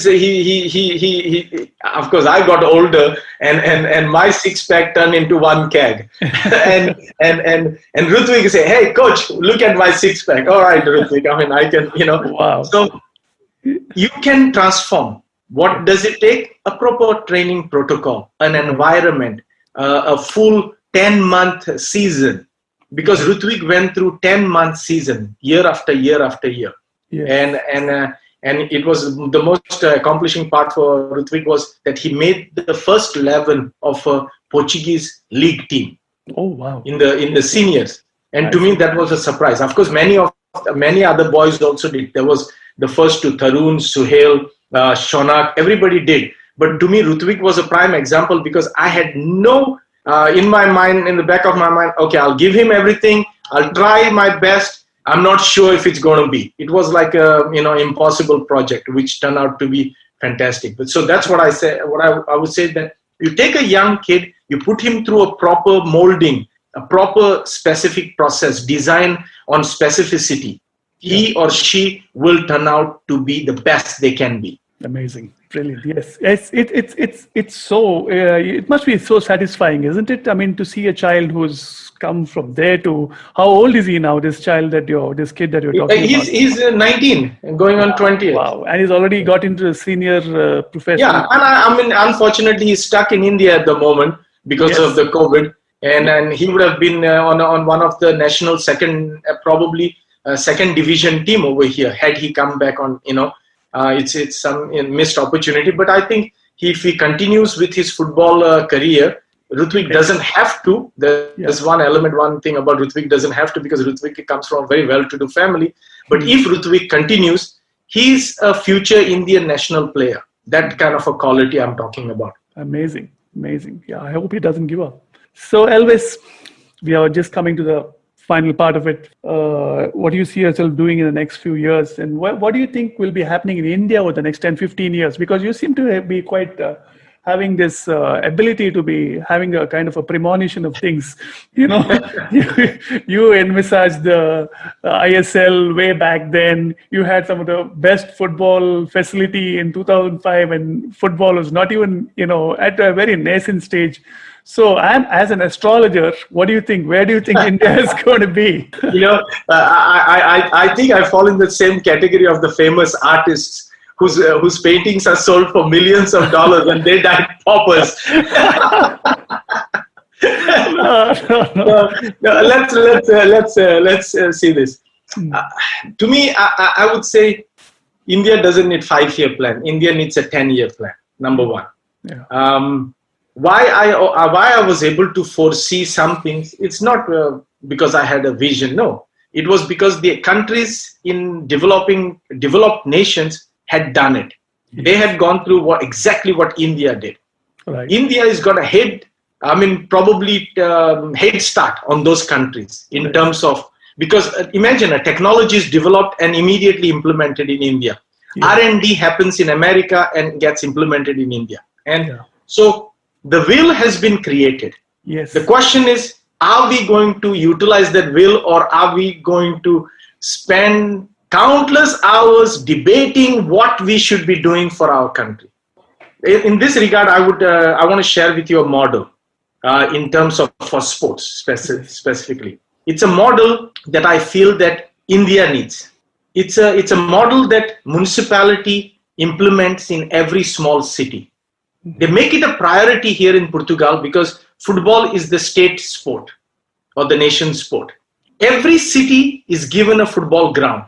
of course, I got older, and my six pack turned into one keg. and Rutvik say, "Hey, coach, look at my six pack." All right, Rutvik. I mean, I can, Wow. So you can transform. What does it take? A proper training protocol, an environment, a full 10-month season. Because Rutvik went through 10-month season, year after year after year. Yes. And it was the most accomplishing part for Rutvik was that he made the first 11 of a Portuguese league team. Oh, wow. In the seniors. And to me, that was a surprise. Of course, many other boys also did. There was the first two, Tarun, Suhail, Shonak, everybody did. But to me, Rutvik was a prime example because I had no, in the back of my mind, okay, I'll give him everything. I'll try my best. I'm not sure if it's going to be. It was like a, impossible project, which turned out to be fantastic. But so that's what I say. What I would say that you take a young kid, you put him through a proper molding, a proper specific process, design on specificity. He or she will turn out to be the best they can be. Amazing, brilliant. Yes, it's so. It must be so satisfying, isn't it? I mean, to see a child who's come from there to how old is he now? This kid that you're talking about. He's 19 and going on 20. Wow, and he's already got into the senior professional. Yeah, and I mean, unfortunately, he's stuck in India at the moment because of the COVID, and he would have been on one of the national second division team over here had he come back on. It's some missed opportunity, but I think if he continues with his football career, Rutvik doesn't have to. There's one thing about Rutvik doesn't have to, because Rutvik comes from a very well-to-do family. But if Rutvik continues, he's a future Indian national player. That kind of a quality I'm talking about. Amazing. Yeah, I hope he doesn't give up. So Elvis, we are just coming to the final part of it. What do you see yourself doing in the next few years? And what do you think will be happening in India over the next 10, 15 years? Because you seem to be quite having this ability to be having a kind of a premonition of things. You envisaged the ISL way back then. You had some of the best football facility in 2005, and football was not even, at a very nascent stage. So, as an astrologer, what do you think? Where do you think India is going to be? I think I fall in the same category of the famous artists whose paintings are sold for millions of dollars and they died paupers. No, let's see this. To me, I would say India doesn't need 5-year plan. India needs a 10-year plan. Number one. Yeah. Why I was able to foresee some things, it's not because I had a vision. No, it was because the countries in developed nations had done it. Yes. They had gone through exactly what India did. Right. India has got a head start on those countries in terms of, because imagine a technology is developed and immediately implemented in India. Yes. R&D happens in America and gets implemented in India. And so the will has been created. Yes. The question is, are we going to utilize that will, or are we going to spend countless hours debating what we should be doing for our country? In this regard, I want to share with you a model in terms of for sports specifically. It's a model that I feel that India needs. It's a model that municipality implements in every small city. They make it a priority here in Portugal because football is the state sport or the nation sport. Every city is given a football ground,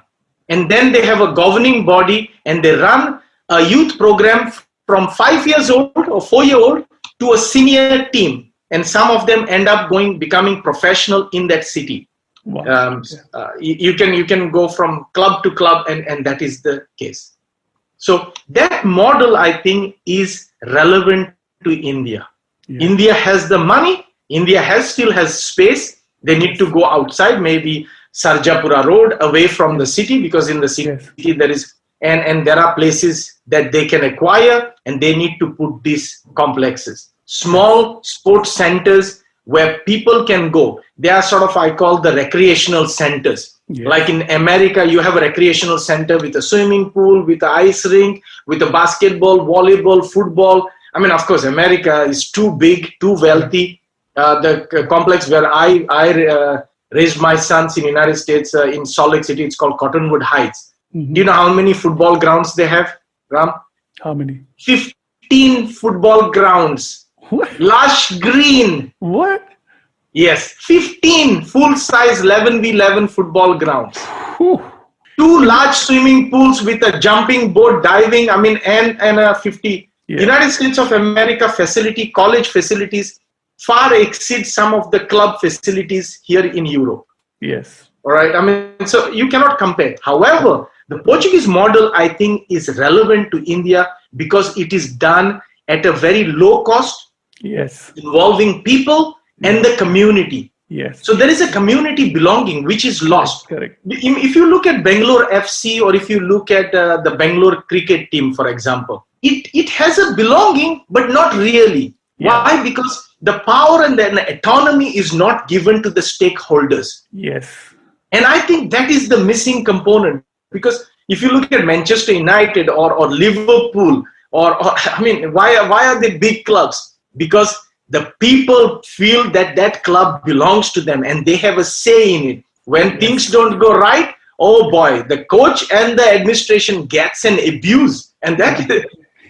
and then they have a governing body and they run a youth program from 5 years old or 4-year-old to a senior team, and some of them end up becoming professional in that city. Wow. You can go from club to club, and that is the case. So that model, I think, is relevant to India. Yeah. India has the money. India still has space. They need to go outside, maybe Sarjapura Road, away from the city, because in the city there is, and there are places that they can acquire, and they need to put these complexes. Small sports centers where people can go. They are sort of, I call the recreational centers. Yes. Like in America, you have a recreational center with a swimming pool, with an ice rink, with a basketball, volleyball, football. I mean, of course, America is too big, too wealthy. The complex where I raised my sons in the United States, in Salt Lake City, it's called Cottonwood Heights. Mm-hmm. Do you know how many football grounds they have, Ram? How many? 15 football grounds. What? Lush green. What? Yes, 15 full-size 11v11 football grounds. Whew. 2 large swimming pools with a jumping board, diving, I mean, and a 50. Yeah. United States of America facility, college facilities far exceed some of the club facilities here in Europe. Yes. All right. I mean, so you cannot compare. However, the Portuguese model, I think, is relevant to India because it is done at a very low cost, Yes. involving people and the community. Yes. So there is a community belonging which is lost. Correct. If you look at Bangalore FC or if you look at the Bangalore cricket team, for example, it has a belonging, but not really. Yeah. Why? Because the power and the autonomy is not given to the stakeholders. Yes. And I think that is the missing component. Because if you look at Manchester United or Liverpool, or I mean, why are they big clubs? Because the people feel that that club belongs to them and they have a say in it. When things don't go right, oh boy, the coach and the administration gets an abuse. And that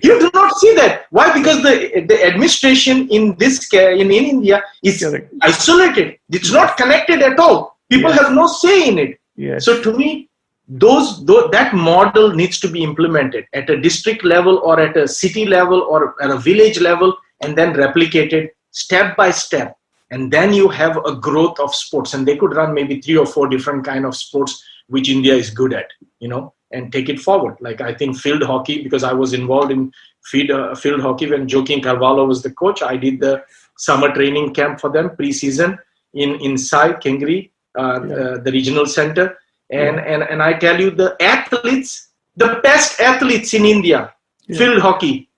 you do not see that. Why? Because the administration in India is Correct. isolated. It's not connected at all. People have no say in it. Yes. So to me, that model needs to be implemented at a district level or at a city level or at a village level, and then replicated step by step. And then you have a growth of sports, and they could run maybe 3 or 4 different kind of sports which India is good at, and take it forward. Like I think field hockey, because I was involved in field hockey when Joaquin Carvalho was the coach. I did the summer training camp for them pre-season in Sai, Kengri, the regional center. And I tell you, the best athletes in India, field hockey,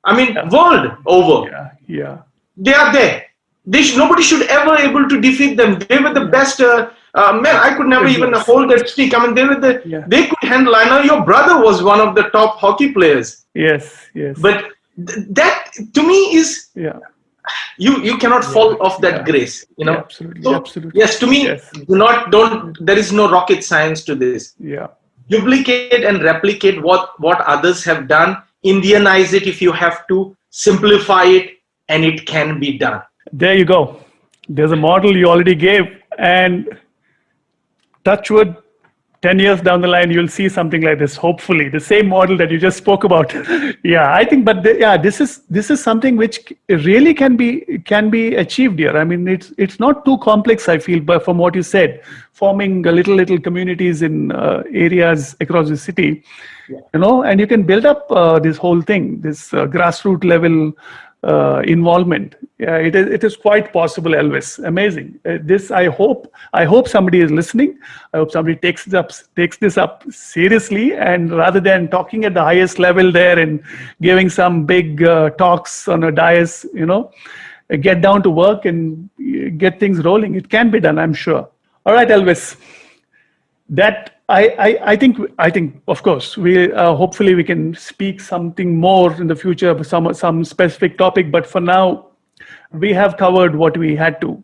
I mean, world over. Yeah. They are there. Nobody should ever able to defeat them. They were the best. Man, I could never even hold that stick. I mean, they could handle. I know your brother was one of the top hockey players. Yes. But that to me is you cannot fall off that grace. Absolutely. So, Absolutely. yes, to me, there is no rocket science to this. Yeah. Duplicate and replicate what others have done. Indianize it if you have to. Simplify it, and it can be done. There you go. There's a model you already gave, and touch wood, 10 years down the line, you'll see something like this. Hopefully, the same model that you just spoke about. I think, but this is something which really can be achieved here. I mean, it's not too complex, I feel, but from what you said, forming little communities in areas across the city, and you can build up this whole thing, this grassroots level involvement. It is quite possible, Elvis. Amazing. This I hope somebody is listening. I hope somebody takes this up seriously, and rather than talking at the highest level there and giving some big talks on a dais, get down to work and get things rolling. It can be done, I'm sure. All right, Elvis. That I think of course we hopefully we can speak something more in the future, some specific topic, but for now we have covered what we had to.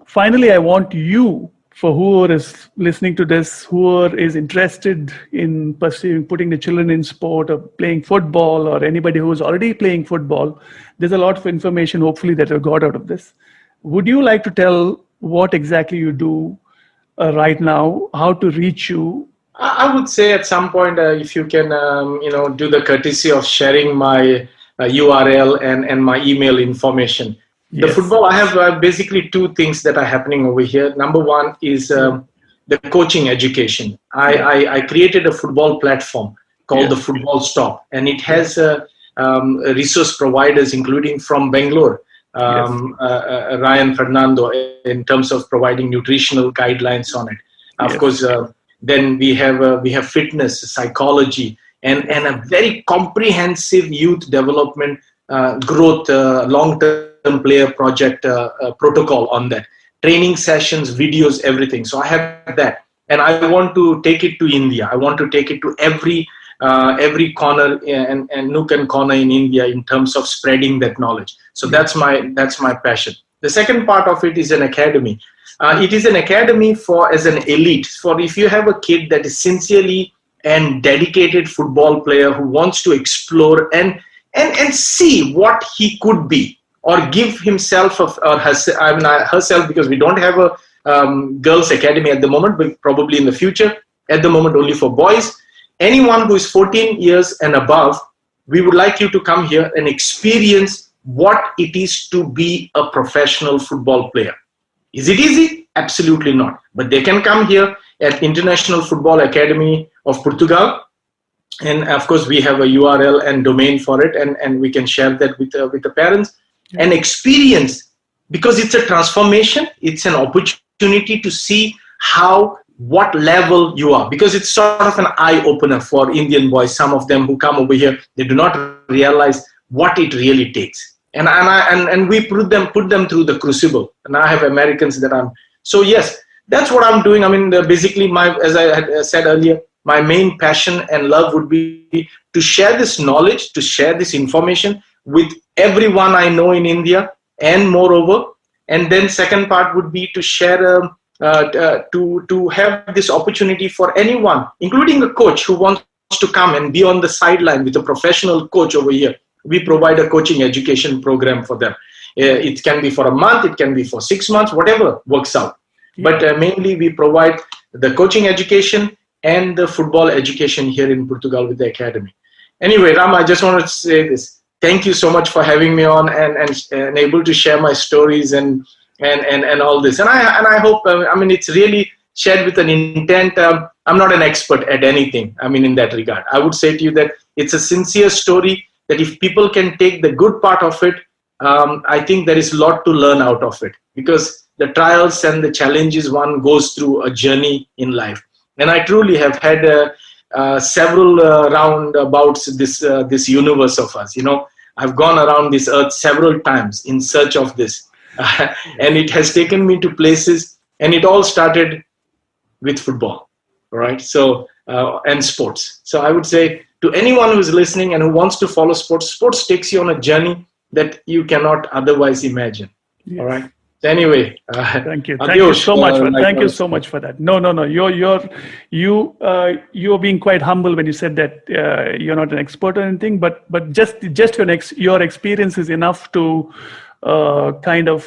Finally, I want you, for whoever is listening to this, whoever is interested in putting the children in sport or playing football, or anybody who is already playing football, there's a lot of information hopefully that you got out of this. Would you like to tell what exactly you do right now, how to reach you? I would say at some point, if you can, do the courtesy of sharing my URL and my email information. The football, I have basically 2 things that are happening over here. Number one is the coaching education. I created a football platform called the Football Stop, and it has resource providers, including from Bangalore. Ryan Fernando, in terms of providing nutritional guidelines on it. Of course, then we have fitness, psychology, and a very comprehensive youth development, growth, long-term long-term player project protocol on that. Training sessions, videos, everything. So I have that. And I want to take it to India. I want to take it to every corner and nook and corner in India in terms of spreading that knowledge. So that's my passion. The second part of it is an academy. It is an academy for as an elite. For if you have a kid that is sincerely and dedicated football player who wants to explore and see what he could be, or give himself or herself, because we don't have a girls academy at the moment, but probably in the future. At the moment only for boys. Anyone who is 14 years and above, we would like you to come here and experience what it is to be a professional football player. Is it easy? Absolutely not. But they can come here at International Football Academy of Portugal. And of course, we have a URL and domain for it, and we can share that with the parents and experience, because it's a transformation. It's an opportunity to see what level you are, because it's sort of an eye opener for Indian boys. Some of them who come over here, they do not realize what it really takes. And we put them through the crucible. And I have Americans that so yes, that's what I'm doing. I mean, basically as I had said earlier, my main passion and love would be to share this knowledge, to share this information with everyone I know in India, and moreover. And then second part would be to share, to have this opportunity for anyone, including a coach who wants to come and be on the sideline with a professional coach over here. We provide a coaching education program for them. It can be for a month, it can be for 6 months, whatever works out. But mainly we provide the coaching education and the football education here in Portugal with the academy. Anyway, Ram, I just wanted to say this. Thank you so much for having me on and able to share my stories and all this. And I hope, I mean, it's really shared with an intent. I'm not an expert at anything, I mean, in that regard. I would say to you that it's a sincere story, that if people can take the good part of it, I think there is a lot to learn out of it, because the trials and the challenges one goes through a journey in life. And I truly have had several roundabouts this universe of us. You know, I've gone around this earth several times in search of this. And it has taken me to places, and it all started with football, right? So, and sports. So I would say to anyone who's listening and who wants to follow sports, sports takes you on a journey that you cannot otherwise imagine. Yes. All right. So anyway, thank you. Thank you so much. Thank you so much for that. No. You're being quite humble when you said that you're not an expert or anything, but just your experience is enough to kind of,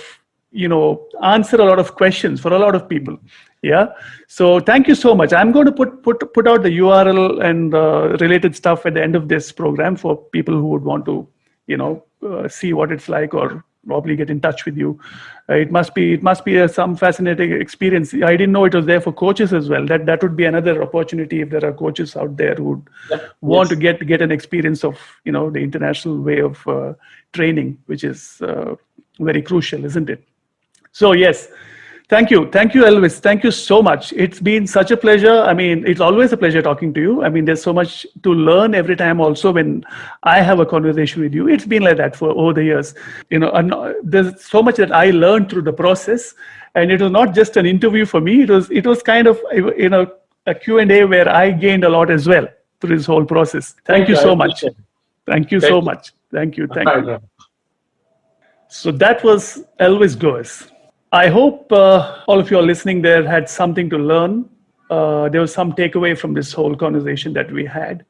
you know, answer a lot of questions for a lot of people. Yeah. So thank you so much. I'm going to put out the URL and related stuff at the end of this program for people who would want to, you know, see what it's like, or probably get in touch with you. It must be some fascinating experience. I didn't know it was there for coaches as well. That would be another opportunity if there are coaches out there who would want to get an experience of, you know, the international way of training, which is very crucial, isn't it? So yes. Thank you, Elvis. Thank you so much. It's been such a pleasure. I mean, it's always a pleasure talking to you. I mean, there's so much to learn every time also when I have a conversation with you. It's been like that for over the years. You know, and there's so much that I learned through the process. And it was not just an interview for me. It was kind of, you know, a Q&A where I gained a lot as well through this whole process. Thank you so much. Thank you so much. Thank you. So that was Elvis Goes. I hope all of you are listening there had something to learn. There was some takeaway from this whole conversation that we had.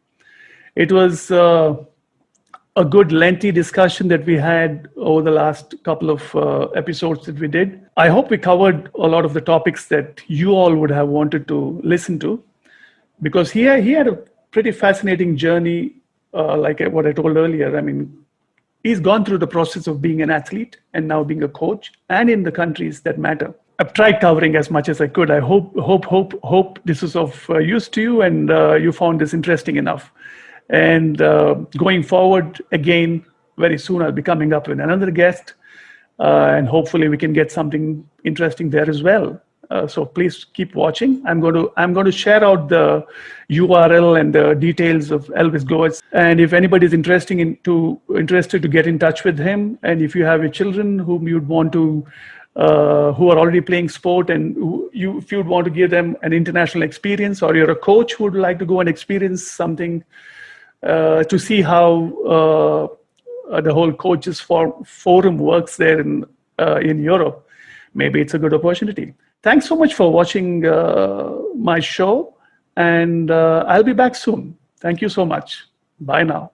It was a good lengthy discussion that we had over the last couple of episodes that we did. I hope we covered a lot of the topics that you all would have wanted to listen to, because he had a pretty fascinating journey, like what I told earlier. I mean, he's gone through the process of being an athlete and now being a coach, and in the countries that matter. I've tried covering as much as I could. I hope this was of use to you, and you found this interesting enough. And going forward, again, very soon I'll be coming up with another guest, and hopefully we can get something interesting there as well. So please keep watching. I'm going to share out the URL and the details of Elvis Goes. And if anybody is interested to get in touch with him, and if you have your children whom you'd want to who are already playing sport, and if you'd want to give them an international experience, or you're a coach who would like to go and experience something to see how the whole coaches forum works there in Europe, maybe it's a good opportunity. Thanks so much for watching my show, and I'll be back soon. Thank you so much. Bye now.